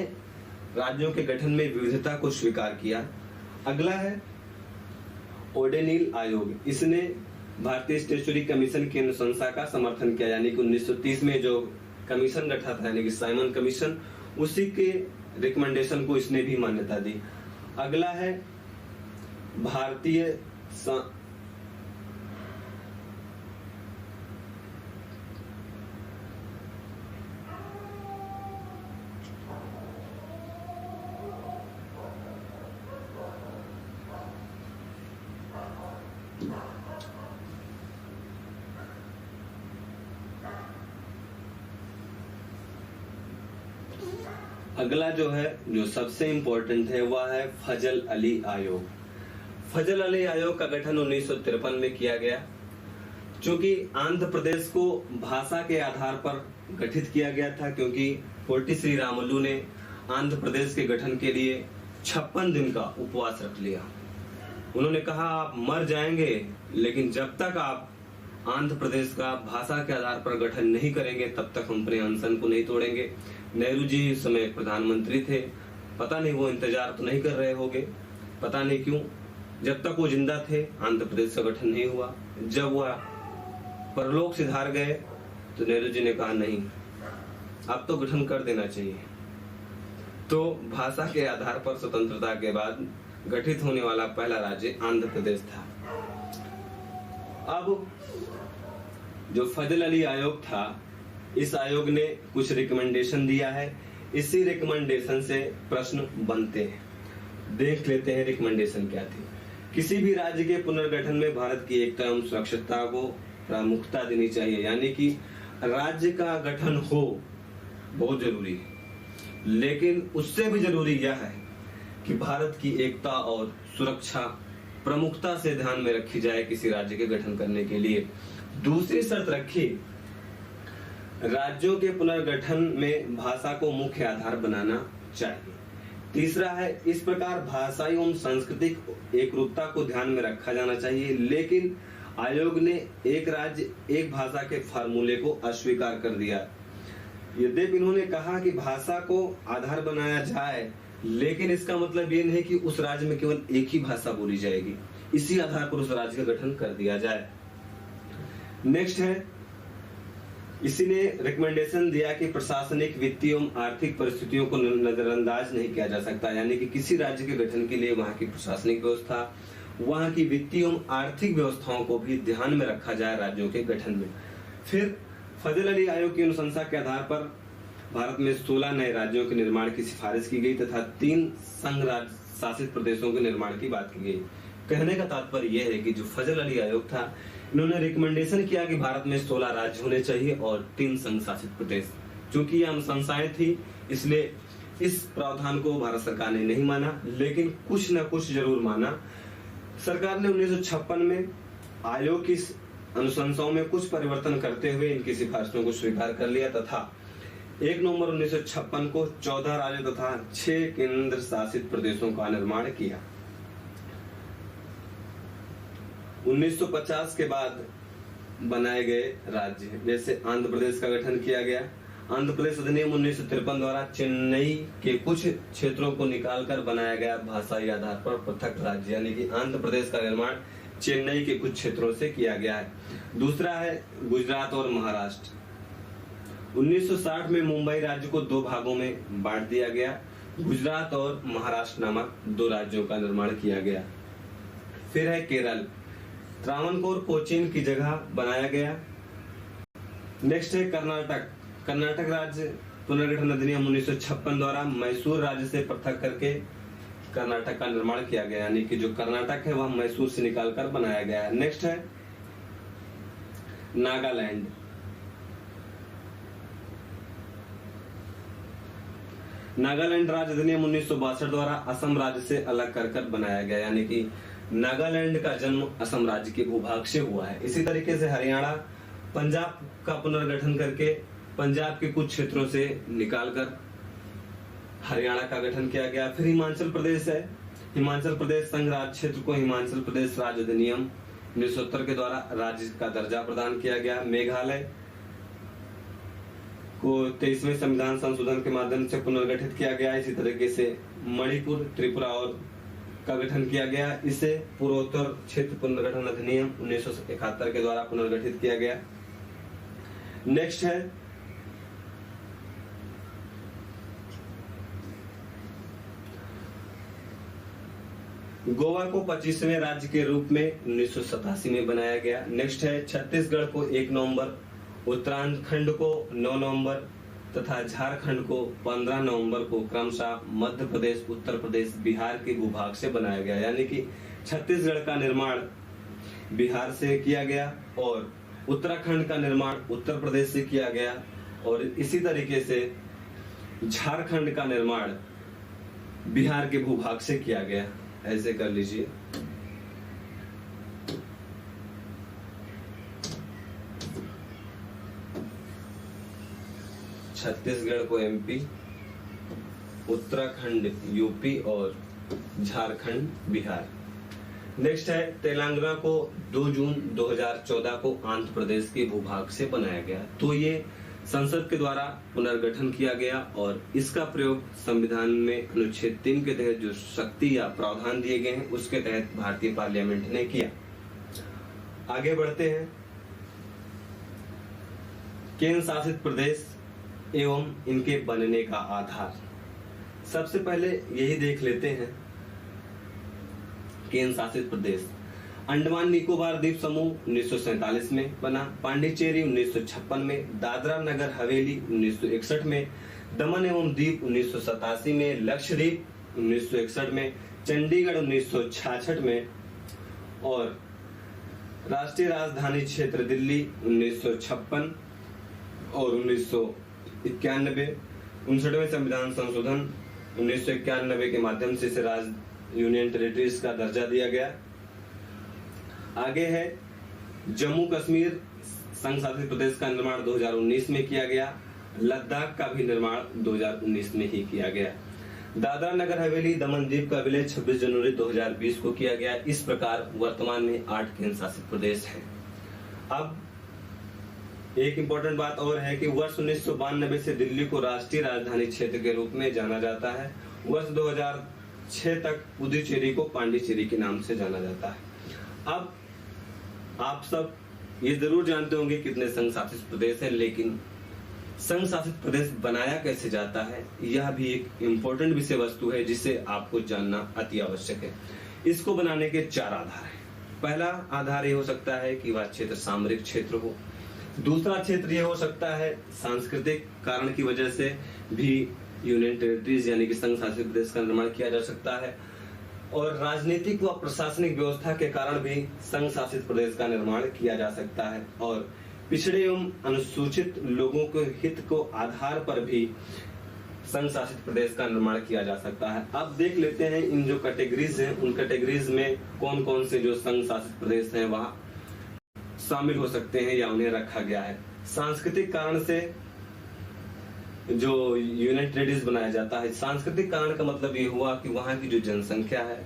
Speaker 1: राज्यों के गठन में विविधता को स्वीकार किया। अगला है ओडेनिल आयोग। इसने भारतीय स्टैट्यूटरी कमीशन की अनुशंसा का समर्थन किया, यानी कि 1930 में जो कमीशन गठा था, यानी कि साइमन कमीशन, उसी के रिकमेंडेशन को इसने भी मान्यता दी। अगला है भारतीय अगला जो है, जो सबसे इंपॉर्टेंट है, वह है फजल अली आयोग। फजल अली आयोग का गठन 1953 में किया गया। चूंकि आंध्र प्रदेश को भाषा के आधार पर गठित किया गया था, क्योंकि पोटी श्री रामुलु ने आंध्र प्रदेश के गठन के लिए 56 दिन का उपवास रख लिया। उन्होंने कहा आप मर जाएंगे, लेकिन जब तक आप आंध्र प्रदेश का भाषा के आधार पर गठन नहीं करेंगे तब तक हम अपने अनशन को नहीं तोड़ेंगे। नेहरू जी उस समय प्रधानमंत्री थे, पता नहीं वो इंतजार तो नहीं कर रहे होंगे, पता नहीं क्यों। जब तक वो जिंदा थे आंध्र प्रदेश का गठन नहीं हुआ। जब वह परलोक सिधार गए तो नेहरू जी ने कहा नहीं, अब तो गठन कर देना चाहिए। तो भाषा के आधार पर स्वतंत्रता के बाद गठित होने वाला पहला राज्य आंध्र प्रदेश था। अब जो फजल अली आयोग था, इस आयोग ने कुछ रिकमेंडेशन दिया है। इसी रिकमेंडेशन से प्रश्न बनते हैं। देख लेते हैं रिकमेंडेशन क्या थी। किसी भी राज्य के पुनर्गठन में भारत की एकता एवं सुरक्षितता को प्रामुख्यता देनी चाहिए, यानी कि राज्य का गठन हो बहुत जरूरी है, लेकिन उससे भी जरूरी यह है कि भारत की एकता और सुरक्षा प्रमुखता से ध्यान में रखी जाए किसी राज्य के गठन करने के लिए। दूसरी शर्त रखी, राज्यों के पुनर्गठन में भाषा को मुख्य आधार बनाना चाहिए। तीसरा है, इस प्रकार भाषाई एवं सांस्कृतिक एकरूपता को ध्यान में रखा जाना चाहिए, लेकिन आयोग ने एक राज्य एक भाषा के फार्मूले को अस्वीकार कर दिया। यद्यपि इन्होंने कहा कि भाषा को आधार बनाया जाए, लेकिन इसका मतलब ये नहीं कि उस राज्य में केवल एक ही भाषा बोली जाएगी, इसी आधार पर उस राज्य का गठन कर दिया जाए। नेक्स्ट है, इसी ने रिकमेंडेशन दिया कि प्रशासनिक, वित्तीय एवं आर्थिक परिस्थितियों को नजरअंदाज नहीं किया जा सकता, यानी कि किसी राज्य के गठन के लिए वहां की प्रशासनिक व्यवस्था, वहां की वित्तीय एवं आर्थिक व्यवस्थाओं को भी ध्यान में रखा जाए राज्यों के गठन में। फिर फजल अली आयोग की अनुशंसा के आधार पर भारत में 16 नए राज्यों के निर्माण की सिफारिश की गई तथा 3 संघ राज शासित प्रदेशों के निर्माण की बात की गई। कहने का तात्पर्य यह है कि जो फजल अली आयोग था, इन्होंने रिकमेंडेशन किया कि भारत में 16 राज्य होने चाहिए और 3 संघ शासित प्रदेश। चूंकि ये अनुशंसाएं थी, इसलिए इस प्रावधान को भारत सरकार ने नहीं माना, लेकिन कुछ न कुछ जरूर माना। सरकार ने 1956 में आयोग की अनुशंसाओं में कुछ परिवर्तन करते हुए इनकी सिफारिशों को स्वीकार कर लिया तथा 1 नवंबर 1956 को 14 राज्यों तथा 6 केंद्र शासित प्रदेशों का निर्माण किया। 1950 के बाद बनाए गए राज्य, जैसे आंध्र प्रदेश का गठन किया गया। आंध्र प्रदेश अधिनियम 1953 द्वारा चेन्नई के कुछ क्षेत्रों को निकालकर बनाया गया भाषाई आधार पर पृथक राज्य, यानी कि आंध्र प्रदेश का निर्माण चेन्नई के कुछ क्षेत्रों से किया गया है। दूसरा है गुजरात और महाराष्ट्र। 1960 में मुंबई राज्य को 2 भागों में बांट दिया गया। गुजरात और महाराष्ट्र नामक 2 राज्यों का निर्माण किया गया। फिर है केरल, त्रावणकोर कोचीन की जगह बनाया गया। नेक्स्ट है कर्नाटक। कर्नाटक राज्य पुनर्गठन अधिनियम 1956 द्वारा मैसूर राज्य से पृथक करके कर्नाटक का निर्माण किया गया, यानी कि जो कर्नाटक है वह मैसूर से निकालकर बनाया गया है। नेक्स्ट है नागालैंड। नागालैंड राज्य अधिनियम 1962 द्वारा असम राज्य से अलग कर बनाया गया, यानी कि नागालैंड का जन्म असम राज्य के भूभाग से हुआ है। इसी तरीके से हरियाणा, पंजाब का पुनर्गठन करके पंजाब के कुछ क्षेत्रों से निकालकर हरियाणा का गठन किया गया। फिर हिमाचल प्रदेश है। हिमाचल प्रदेश संघ राज्य क्षेत्र को हिमाचल प्रदेश राज्य अधिनियम 1970 के द्वारा राज्य का दर्जा प्रदान किया गया। मेघालय को 23वें संविधान संशोधन के माध्यम से पुनर्गठित किया गया। इसी तरीके से मणिपुर, त्रिपुरा और का गठन किया गया। इसे पूर्वोत्तर क्षेत्र पुनर्गठन अधिनियम 1971 के द्वारा पुनर्गठित किया गया। नेक्स्ट है गोवा को 25वें राज्य के रूप में 1987 में बनाया गया। नेक्स्ट है छत्तीसगढ़ को 1 नवंबर, उत्तराखंड को 9 नवंबर तथा झारखंड को 15 नवंबर को क्रमशः मध्य प्रदेश, उत्तर प्रदेश, बिहार के भूभाग से बनाया गया, यानी कि छत्तीसगढ़ का निर्माण बिहार से किया गया और उत्तराखंड का निर्माण उत्तर प्रदेश से किया गया और इसी तरीके से झारखंड का निर्माण बिहार के भूभाग से किया गया। ऐसे कर लीजिए। छत्तीसगढ़ को एमपी, उत्तराखंड यूपी और झारखंड बिहार। नेक्स्ट है तेलंगाना को 2 जून 2014 को आंध्र प्रदेश के भूभाग से बनाया गया। तो ये संसद के द्वारा पुनर्गठन किया गया और इसका प्रयोग संविधान में अनुच्छेद 3 के तहत जो शक्ति या प्रावधान दिए गए हैं उसके तहत भारतीय पार्लियामेंट ने किया। आगे बढ़ते हैं। केंद्र शासित प्रदेश एवं इनके बनने का आधार। सबसे पहले यही देख लेते हैं। केंद्र शासित प्रदेश अंडमान निकोबार द्वीप समूह 1947 में बना, पांडिचेरी 1956 में, दादरा नगर हवेली 1961 में, दमन एवं दीप 1987 में, लक्षद्वीप 1961 में, चंडीगढ़ 1966 में और राष्ट्रीय राजधानी क्षेत्र दिल्ली 1956 और 1991। 59वें संविधान संशोधन 1991 के माध्यम से राज्य यूनियन टेरिटरीज का दर्जा दिया गया। आगे है जम्मू कश्मीर संघ शासित प्रदेश का निर्माण 2019 में किया गया। लद्दाख का भी निर्माण 2019 में ही किया गया। दादरा नगर हवेली दमन द्वीप का विलय 26 जनवरी 2020 को किया गया। इस प्रकार वर्तमान में 8 केंद्र शासित प्रदेश हैं। अब एक इंपॉर्टेंट बात और है कि वर्ष 1992 से दिल्ली को राष्ट्रीय राजधानी क्षेत्र के रूप में जाना जाता है। वर्ष 2006 तक पुदुचेरी को पांडिचेरी के नाम से जाना जाता है। अब आप सब ये जरूर जानते होंगे कितने संघ शासित प्रदेश हैं, लेकिन संघ शासित प्रदेश बनाया कैसे जाता है यह भी एक इम्पोर्टेंट विषय वस्तु है जिसे आपको जानना अति आवश्यक है। इसको बनाने के 4 आधार हैं। पहला आधार ये हो सकता है कि वह क्षेत्र सामरिक क्षेत्र हो। दूसरा क्षेत्र ये हो सकता है सांस्कृतिक कारण की वजह से भी यूनियन टेरिटरीज यानी कि संघ शासित प्रदेश का निर्माण किया जा सकता है। और राजनीतिक व प्रशासनिक व्यवस्था के कारण भी संघ शासित प्रदेश का निर्माण किया जा सकता है और पिछड़े एवं अनुसूचित लोगों के हित को आधार पर भी संघ शासित प्रदेश का निर्माण किया जा सकता है। अब देख लेते हैं इन जो कैटेगरीज हैं उन कैटेगरीज में कौन कौन से जो संघ शासित प्रदेश हैं वहां शामिल हो सकते हैं या उन्हें रखा गया है। सांस्कृतिक कारण से जो यूनियन टेरिटरीज बनाया जाता है, सांस्कृतिक कारण का मतलब ये हुआ कि वहां की जो जनसंख्या है,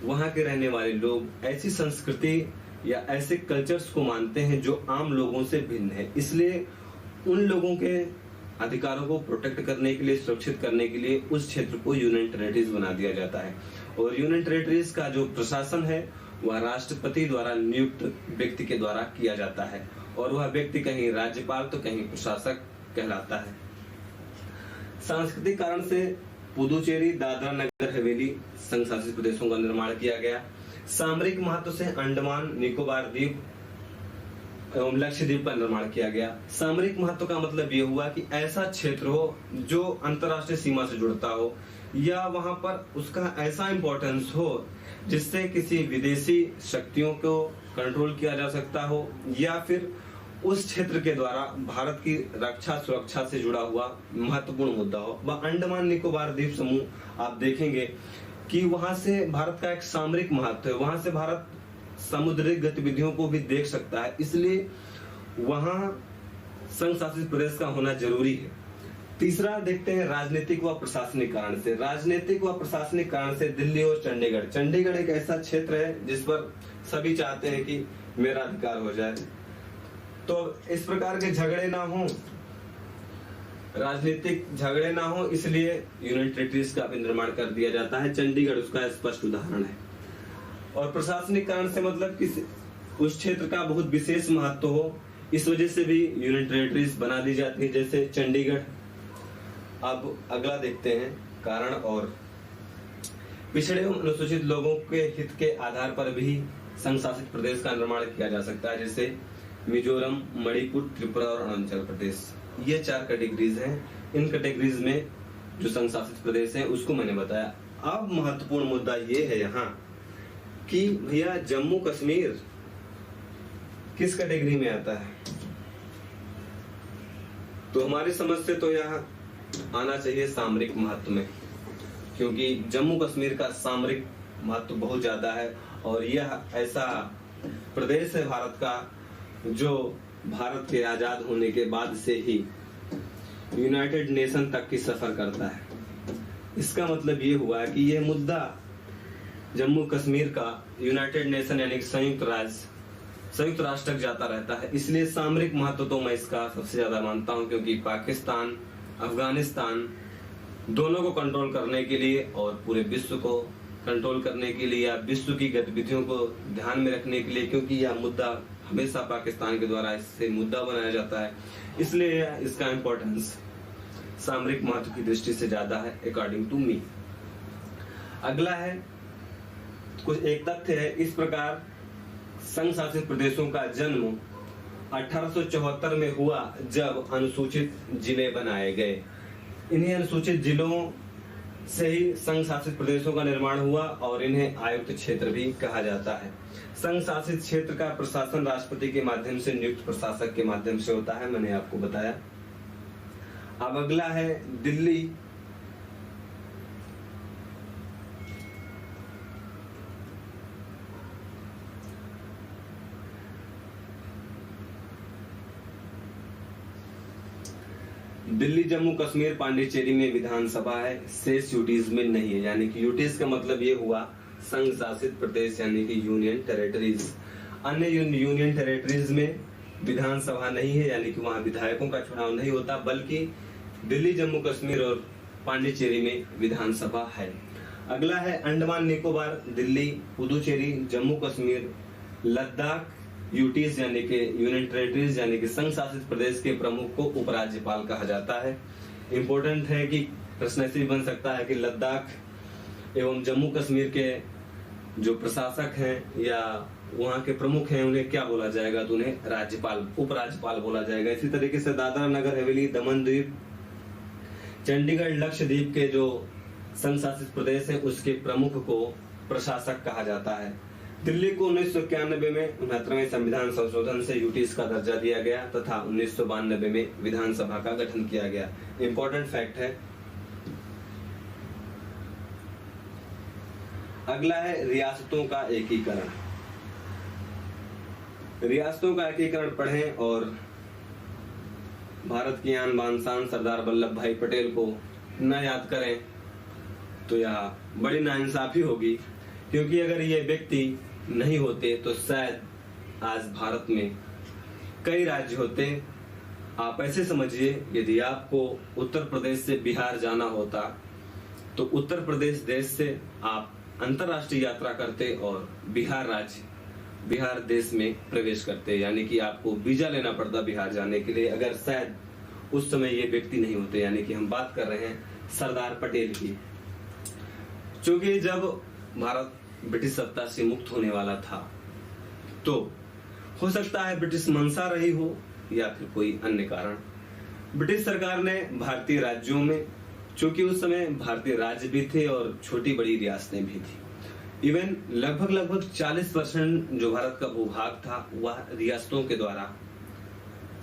Speaker 1: वहां के रहने वाले लोग ऐसी संस्कृति या ऐसे कल्चर्स को मानते हैं जो आम लोगों से भिन्न है, इसलिए उन लोगों के अधिकारों को प्रोटेक्ट करने के लिए, सुरक्षित करने के लिए उस क्षेत्र को यूनियन टेरिटरीज बना दिया जाता है। और यूनियन टेरिटरीज का जो प्रशासन है वह राष्ट्रपति द्वारा नियुक्त व्यक्ति के द्वारा किया जाता है और वह व्यक्ति कहीं राज्यपाल तो कहीं प्रशासक कहलाता है। सांस्कृतिक कारण से पुदुचेरी, दादरा नगर हवेली संघ शासित प्रदेशों का निर्माण किया गया। सामरिक महत्व से अंडमान निकोबार द्वीप एवं लक्षद्वीप का निर्माण किया गया। सामरिक महत्व का मतलब ये हुआ कि ऐसा क्षेत्र हो जो अंतरराष्ट्रीय सीमा से जुड़ता हो या वहां पर उसका ऐसा इंपॉर्टेंस हो जिससे किसी विदेशी शक्तियों को कंट्रोल किया जा सकता हो या फिर उस क्षेत्र के द्वारा भारत की रक्षा सुरक्षा से जुड़ा हुआ महत्वपूर्ण मुद्दा हो। वह अंडमान निकोबार द्वीप समूह आप देखेंगे कि वहां से भारत का एक सामरिक महत्व है, वहां से भारत समुद्री गतिविधियों को भी देख सकता है, इसलिए वहां संघ शासित प्रदेश का होना जरूरी है। तीसरा देखते हैं राजनीतिक व प्रशासनिक कारण से। राजनीतिक व प्रशासनिक कारण से दिल्ली और चंडीगढ़। चंडीगढ़ एक ऐसा क्षेत्र है जिस पर सभी चाहते हैं कि मेरा अधिकार हो जाए, तो इस प्रकार के झगड़े ना हो, राजनीतिक झगड़े ना हो, इसलिए यूनियन टेरिटरीज का भी निर्माण कर दिया जाता है। चंडीगढ़ उसका स्पष्ट उदाहरण है। और प्रशासनिक कारण से मतलब कि उस क्षेत्र का बहुत विशेष महत्व हो, इस वजह से भी यूनियन टेरिटरीज बना दी जाती है, जैसे चंडीगढ़। अब अगला देखते हैं कारण और पिछड़े एवं अनुसूचित लोगों के हित के आधार पर भी संघ शासित प्रदेश का निर्माण किया जा सकता है, जैसे मिजोरम, मणिपुर, त्रिपुरा और अरुणाचल प्रदेश। ये 4 कैटेगरीज हैं। इन कैटेगरीज में जो संघ शासित प्रदेश है उसको मैंने बताया। अब महत्वपूर्ण मुद्दा ये है यहाँ कि भैया जम्मू कश्मीर किस कैटेगरी में आता है, तो हमारी समझ से तो यहाँ आना चाहिए सामरिक महत्व में, क्योंकि जम्मू कश्मीर का सामरिक महत्व बहुत ज्यादा है और यह ऐसा प्रदेश है भारत का जो भारत के आजाद होने के बाद से ही यूनाइटेड नेशन तक की सफर करता है। इसका मतलब ये हुआ कि यह मुद्दा जम्मू कश्मीर का यूनाइटेड नेशन यानी संयुक्त राष्ट्र तक जाता रहता है, इसलिए सामरिक महत्व तो मैं इसका सबसे ज्यादा मानता हूं, क्योंकि पाकिस्तान, अफगानिस्तान दोनों को कंट्रोल करने के लिए और पूरे विश्व को कंट्रोल करने के लिए या विश्व की गतिविधियों को ध्यान में रखने के लिए, क्योंकि यह मुद्दा हमेशा पाकिस्तान के द्वारा इससे मुद्दा बनाया जाता है, इसलिए इसका इंपॉर्टेंस सामरिक महत्व की दृष्टि से ज्यादा है अकॉर्डिंग टू मी। अगला है कुछ एक तथ्य है। इस प्रकार संघ शासित प्रदेशों का जन्म 1874 में हुआ जब अनुसूचित जिले बनाए गए। इन्हीं अनुसूचित जिलों से ही संघ शासित प्रदेशों का निर्माण हुआ और इन्हें आयुक्त क्षेत्र भी कहा जाता है। संघ शासित क्षेत्र का प्रशासन राष्ट्रपति के माध्यम से नियुक्त प्रशासक के माध्यम से होता है, मैंने आपको बताया। अब अगला है दिल्ली। दिल्ली, जम्मू कश्मीर, पांडिचेरी में विधानसभा है, शेष यूटीज में नहीं है। यानी कि यूटीज का मतलब ये हुआ संघ शासित प्रदेश यानी कि यूनियन टेरिटरीज। अन्य यूनियन टेरिटरीज में विधानसभा नहीं है, यानी कि वहां विधायकों का चुनाव नहीं होता, बल्कि दिल्ली, जम्मू कश्मीर और पांडिचेरी में विधानसभा है। अगला है अंडमान निकोबार, दिल्ली, पुदुचेरी, जम्मू कश्मीर, लद्दाख, यूटीज यानी कि यूनियन टेरिटरीज यानी कि संघ शासित प्रदेश के प्रमुख को उपराज्यपाल कहा जाता है। इंपॉर्टेंट है कि प्रश्न ऐसे भी बन सकता है कि लद्दाख एवं जम्मू कश्मीर के जो प्रशासक हैं या वहां के प्रमुख हैं उन्हें क्या बोला जाएगा, तो उन्हें राज्यपाल, उपराज्यपाल बोला जाएगा। इसी तरीके से दादरा नगर हवेली, दमन द्वीप, चंडीगढ़, लक्षद्वीप के जो संघ शासित प्रदेश है उसके प्रमुख को प्रशासक कहा जाता है। दिल्ली को 1991 में 69वें संविधान संशोधन से यूटीज का दर्जा दिया गया तथा 1992 में विधानसभा का गठन किया गया। इंपॉर्टेंट फैक्ट है। अगला है रियासतों का एकीकरण। रियासतों का एकीकरण पढ़ें और भारत की आन बान शान सरदार वल्लभ भाई पटेल को न याद करें तो यह बड़ी नाइंसाफी होगी, क्योंकि अगर ये व्यक्ति नहीं होते तो शायद आज भारत में कई राज्य होते। आप ऐसे समझिए, यदि आपको उत्तर प्रदेश से बिहार जाना होता तो उत्तर प्रदेश देश से आप अंतरराष्ट्रीय यात्रा करते और बिहार देश में प्रवेश करते, यानी कि आपको वीजा लेना पड़ता बिहार जाने के लिए, अगर शायद उस समय ये व्यक्ति नहीं होते। यानी कि हम बात कर रहे हैं सरदार पटेल की। क्योंकि जब भारत ब्रिटिश सत्ता से मुक्त होने वाला था तो हो सकता है ब्रिटिश मंशा रही हो या फिर कोई अन्य कारण, ब्रिटिश सरकार ने भारतीय राज्यों में, चूंकि उस समय भारतीय राज्य भी थे और छोटी बड़ी रियासतें भी थी, इवन लगभग 40% जो भारत का भूभाग था वह रियासतों के द्वारा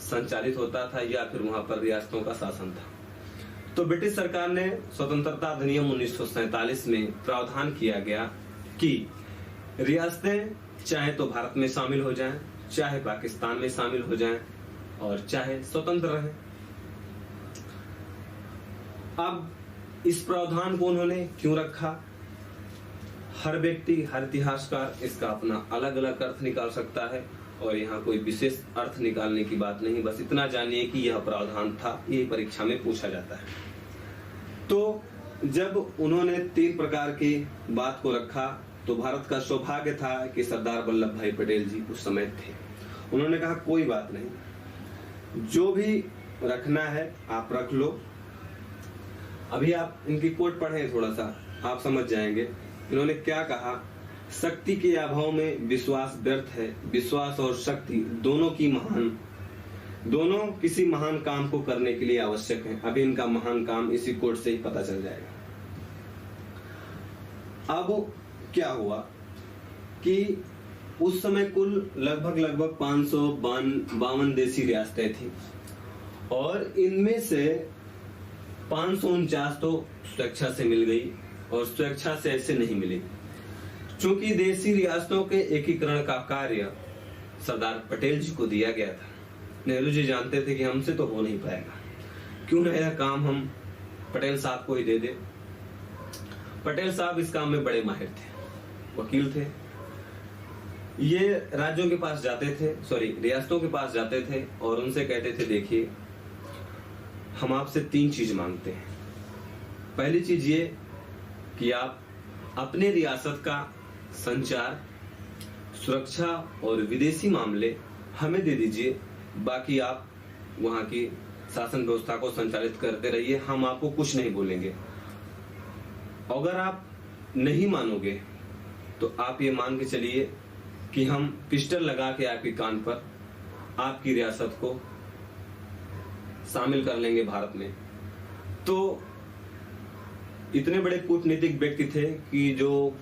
Speaker 1: संचालित होता था या फिर वहां पर रियासतों का शासन था। तो ब्रिटिश सरकार ने स्वतंत्रता अधिनियम 1947 में प्रावधान किया गया कि रियासतें चाहे तो भारत में शामिल हो जाएं, चाहे पाकिस्तान में शामिल हो जाएं और चाहे स्वतंत्र रहें। अब इस प्रावधान को उन्होंने क्यों रखा? हर व्यक्ति, हर इतिहासकार इसका अपना अलग अलग अर्थ निकाल सकता है और यहाँ कोई विशेष अर्थ निकालने की बात नहीं, बस इतना जानिए कि यह प्रावधान था, ये परीक्षा में पूछा जाता है। तो जब उन्होंने 3 प्रकार की बात को रखा तो भारत का सौभाग्य था कि सरदार वल्लभ भाई पटेल जी उस समय थे। उन्होंने कहा कोई बात नहीं, जो भी रखना है आप रख लो। अभी आप इनकी कोट पढ़ें, थोड़ा सा आप समझ जाएंगे। इन्होंने क्या कहा? शक्ति के अभाव में विश्वास व्यर्थ है, विश्वास और शक्ति दोनों किसी महान काम को करने के लिए आवश्यक है। अभी इनका महान काम इसी कोट से ही पता चल जाएगा। अब क्या हुआ कि उस समय कुल लगभग 552 देशी रियासतें थी और इनमें से 549 तो स्वेच्छा से मिल गई और स्वेच्छा से ऐसे नहीं मिली। चूंकि देशी रियासतों के एकीकरण का कार्य सरदार पटेल जी को दिया गया था, नेहरू जी जानते थे कि हमसे तो हो नहीं पाएगा, क्यों ना यह काम हम पटेल साहब को ही दे दे। पटेल साहब इस काम में बड़े माहिर थे, वकील थे। ये राज्यों के पास जाते थे, रियासतों के पास जाते थे और उनसे कहते थे देखिए हम आपसे 3 चीज मांगते हैं। पहली चीज ये कि आप अपने रियासत का संचार, सुरक्षा और विदेशी मामले हमें दे दीजिए, बाकी आप वहां की शासन व्यवस्था को संचालित करते रहिए, हम आपको कुछ नहीं बोलेंगे। अगर आप नहीं मानोगे तो आप ये मान के चलिए कि हम पिस्टल लगा के आपके कान पर आपकी रियासत को शामिल कर लेंगे भारत में। तो इतने बड़े कूटनीतिक व्यक्ति थे कि जो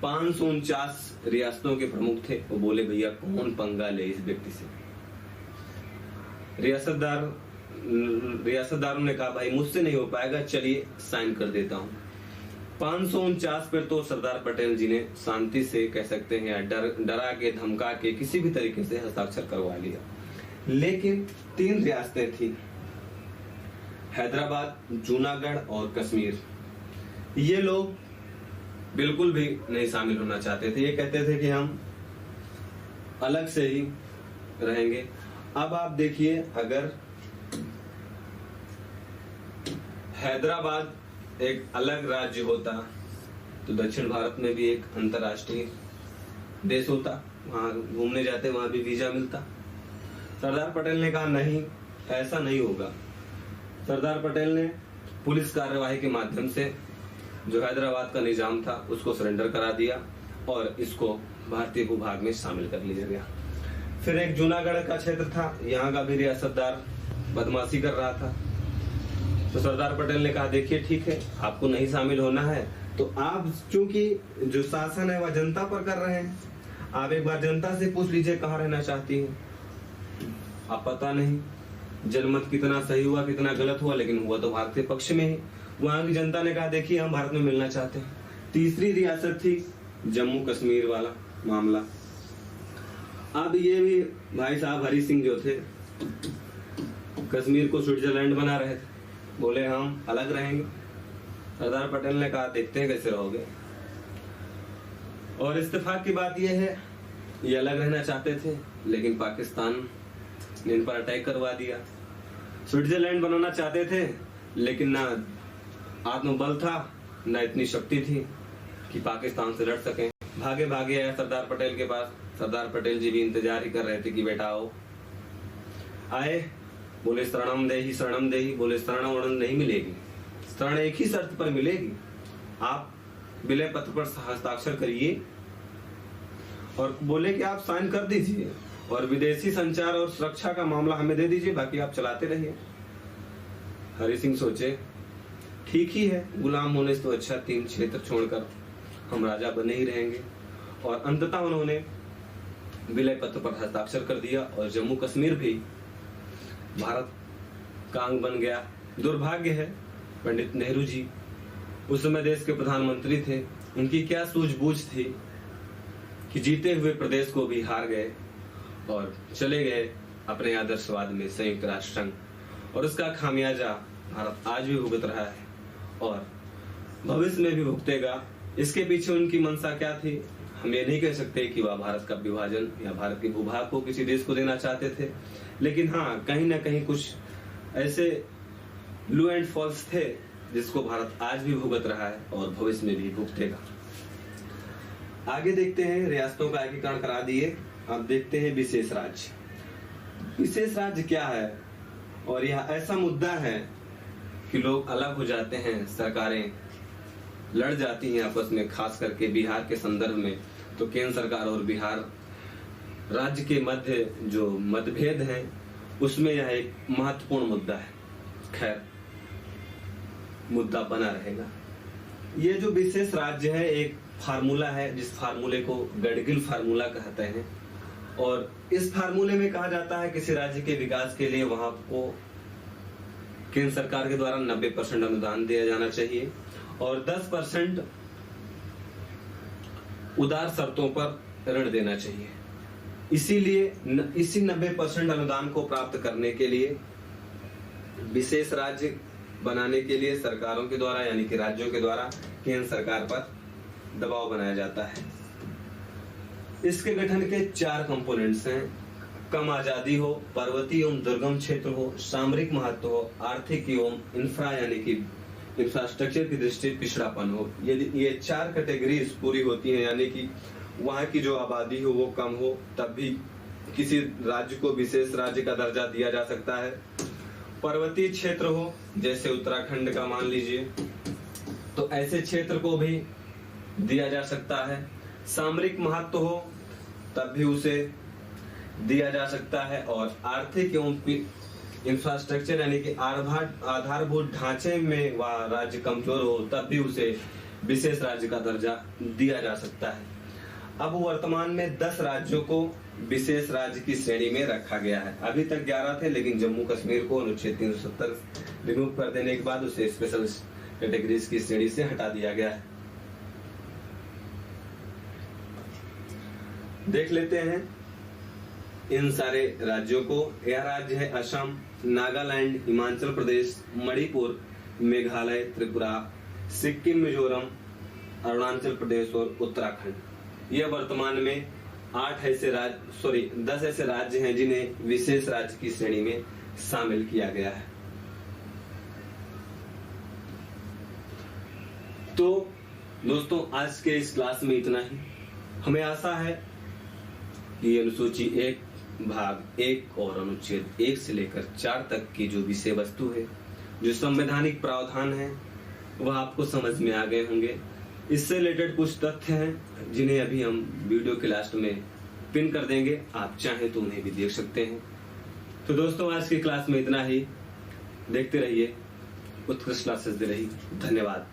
Speaker 1: 549 रियासतों के प्रमुख थे वो बोले भैया कौन पंगा ले इस व्यक्ति से। रियासतदारों ने कहा भाई मुझसे नहीं हो पाएगा, चलिए साइन कर देता हूं। 549 पर तो सरदार पटेल जी ने शांति से कह सकते हैं डरा के धमका के किसी भी तरीके से हस्ताक्षर करवा लिया। लेकिन 3 रियासतें थी, हैदराबाद, जूनागढ़ और कश्मीर। ये लोग बिल्कुल भी नहीं शामिल होना चाहते थे। ये कहते थे कि हम अलग से ही रहेंगे। अब आप देखिए, अगर हैदराबाद एक अलग राज्य होता तो दक्षिण भारत में भी एक अंतरराष्ट्रीय देश होता, वहां घूमने जाते, वहां भी वीजा मिलता। सरदार पटेल ने कहा नहीं, ऐसा नहीं होगा। सरदार पटेल ने पुलिस कार्यवाही के माध्यम से जो हैदराबाद का निजाम था उसको सरेंडर करा दिया और इसको भारतीय भूभाग में शामिल कर लिया गया। फिर एक जूनागढ़ का क्षेत्र था, यहाँ का भी रियासतदार बदमाशी कर रहा था। तो सरदार पटेल ने कहा देखिए ठीक है, आपको नहीं शामिल होना है तो आप चूंकि जो शासन है वह जनता पर कर रहे हैं, आप एक बार जनता से पूछ लीजिए कहाँ रहना चाहती है। आप पता नहीं जनमत कितना सही हुआ कितना गलत हुआ, लेकिन हुआ तो भारत के पक्ष में ही। वहां की जनता ने कहा देखिए हम भारत में मिलना चाहते हैं। तीसरी रियासत थी जम्मू कश्मीर वाला मामला। अब ये भी भाई साहब हरि सिंह जो थे कश्मीर को स्विट्जरलैंड बना रहे थे, बोले हम अलग रहेंगे। सरदार पटेल ने कहा देखते हैं कैसे रहोगे। और इत्तेफाक की बात यह है ये अलग रहना चाहते थे, लेकिन पाकिस्तान ने इन पर अटैक करवा दिया। स्विट्जरलैंड बनाना चाहते थे, लेकिन ना आत्मबल था ना इतनी शक्ति थी कि पाकिस्तान से लड़ सकें। भागे भागे आए सरदार पटेल के पास। सरदार पटेल जी भी इंतजार ही कर रहे थे कि बेटा आओ। आए, बोले शरणम देही। बोले शरण वरण नहीं मिलेगी, शरण एक ही शर्त पर मिलेगी, आप विलय पत्र पर हस्ताक्षर करिए और बोले कि आप साइन कर दीजिए और विदेशी संचार और सुरक्षा का मामला हमें दे दीजिए, बाकी आप चलाते रहिए। हरि सिंह सोचे ठीक ही है, गुलाम होने से तो अच्छा 3 क्षेत्र छोड़कर हम राजा बने ही रहेंगे। और अंततः उन्होंने विलय पत्र पर हस्ताक्षर कर दिया और जम्मू कश्मीर भी भारत का अंग बन गया। दुर्भाग्य है पंडित नेहरू जी उस समय देश के प्रधानमंत्री थे, उनकी क्या सूझबूझ थी कि जीते हुए प्रदेश को भी हार गए और चले गए अपने आदर्शवाद में संयुक्त राष्ट्र संघ। और उसका खामियाजा भारत आज भी भुगत रहा है और भविष्य में भी भुगतेगा। इसके पीछे उनकी मंशा क्या थी हम ये नहीं कह सकते कि वह भारत का विभाजन या भारत के भूभाग को किसी देश को देना चाहते थे, लेकिन हाँ कहीं ना कहीं कुछ ऐसे ब्लू एंड फॉल्स थे जिसको भारत आज भी भुगत रहा है और भविष्य में भी भुगतेगा। आगे देखते हैं, रियासतों का एकीकरण करा दिए, अब देखते हैं विशेष राज्य। विशेष राज्य क्या है? और यह ऐसा मुद्दा है कि लोग अलग हो जाते हैं, सरकारें लड़ जाती हैं आपस में, खास करके बिहार के संदर्भ में। तो केंद्र सरकार और बिहार राज्य के मध्य जो मतभेद हैं उसमें यह एक महत्वपूर्ण मुद्दा है। खैर मुद्दा बना रहेगा। ये जो विशेष राज्य है एक फार्मूला है, जिस फार्मूले को गडगिल फार्मूला कहते हैं। और इस फार्मूले में कहा जाता है किसी राज्य के विकास के लिए वहां को केंद्र सरकार के द्वारा 90% अनुदान दिया जाना चाहिए और 10% उदार शर्तों पर ऋण देना चाहिए। इसीलिए इसी 90% अनुदान को प्राप्त करने के लिए विशेष राज्य बनाने के लिए सरकारों के द्वारा यानी कि राज्यों के द्वारा केंद्र सरकार पर दबाव बनाया जाता है। इसके गठन के 4 कंपोनेंट्स हैं। कम आजादी हो, पर्वतीय एवं दुर्गम क्षेत्र हो, सामरिक महत्व हो, आर्थिक एवं इंफ्रा यानी कि इंफ्रास्ट्रक्चर की दृष्टि पिछड़ापन हो। यदि ये 4 कैटेगरीज पूरी होती हैं यानी कि वहाँ की जो आबादी हो वो कम हो, तब भी किसी राज्य को विशेष राज्य का दर्जा दिया जा सकता है। पर्वतीय क्षेत्र हो जैसे उत्तराखंड का मान लीजिए, तो ऐसे क्षेत्र को भी दिया जा सकता है। सामरिक महत्व हो तब भी उसे दिया जा सकता है। और आर्थिक एवं इंफ्रास्ट्रक्चर यानी कि आधारभूत ढांचे में वह राज्य कमजोर हो तब भी उसे विशेष राज्य का दर्जा दिया जा सकता है। अब वर्तमान में 10 राज्यों को विशेष राज्य की श्रेणी में रखा गया है। अभी तक 11 थे, लेकिन जम्मू कश्मीर को अनुच्छेद 370 रिमूव कर देने के बाद उसे स्पेशल कैटेगरीज की श्रेणी से हटा दिया गया है। देख लेते हैं इन सारे राज्यों को। यह राज्य है असम, नागालैंड, हिमाचल प्रदेश, मणिपुर, मेघालय, त्रिपुरा, सिक्किम, मिजोरम, अरुणाचल प्रदेश और उत्तराखंड। यह वर्तमान में 10 ऐसे राज्य हैं जिन्हें विशेष राज्य की श्रेणी में शामिल किया गया है। तो दोस्तों आज के इस क्लास में इतना ही। हमें आशा है कि अनुसूची 1 भाग 1 और अनुच्छेद 1 से लेकर 4 तक की जो विषय वस्तु है, जो संवैधानिक प्रावधान है, वह आपको समझ में आ गए होंगे। इससे रिलेटेड कुछ तथ्य हैं जिन्हें अभी हम वीडियो के लास्ट में पिन कर देंगे, आप चाहें तो उन्हें भी देख सकते हैं। तो दोस्तों आज की क्लास में इतना ही। देखते रहिए उत्कृष्ट क्लासेस दे रही। धन्यवाद।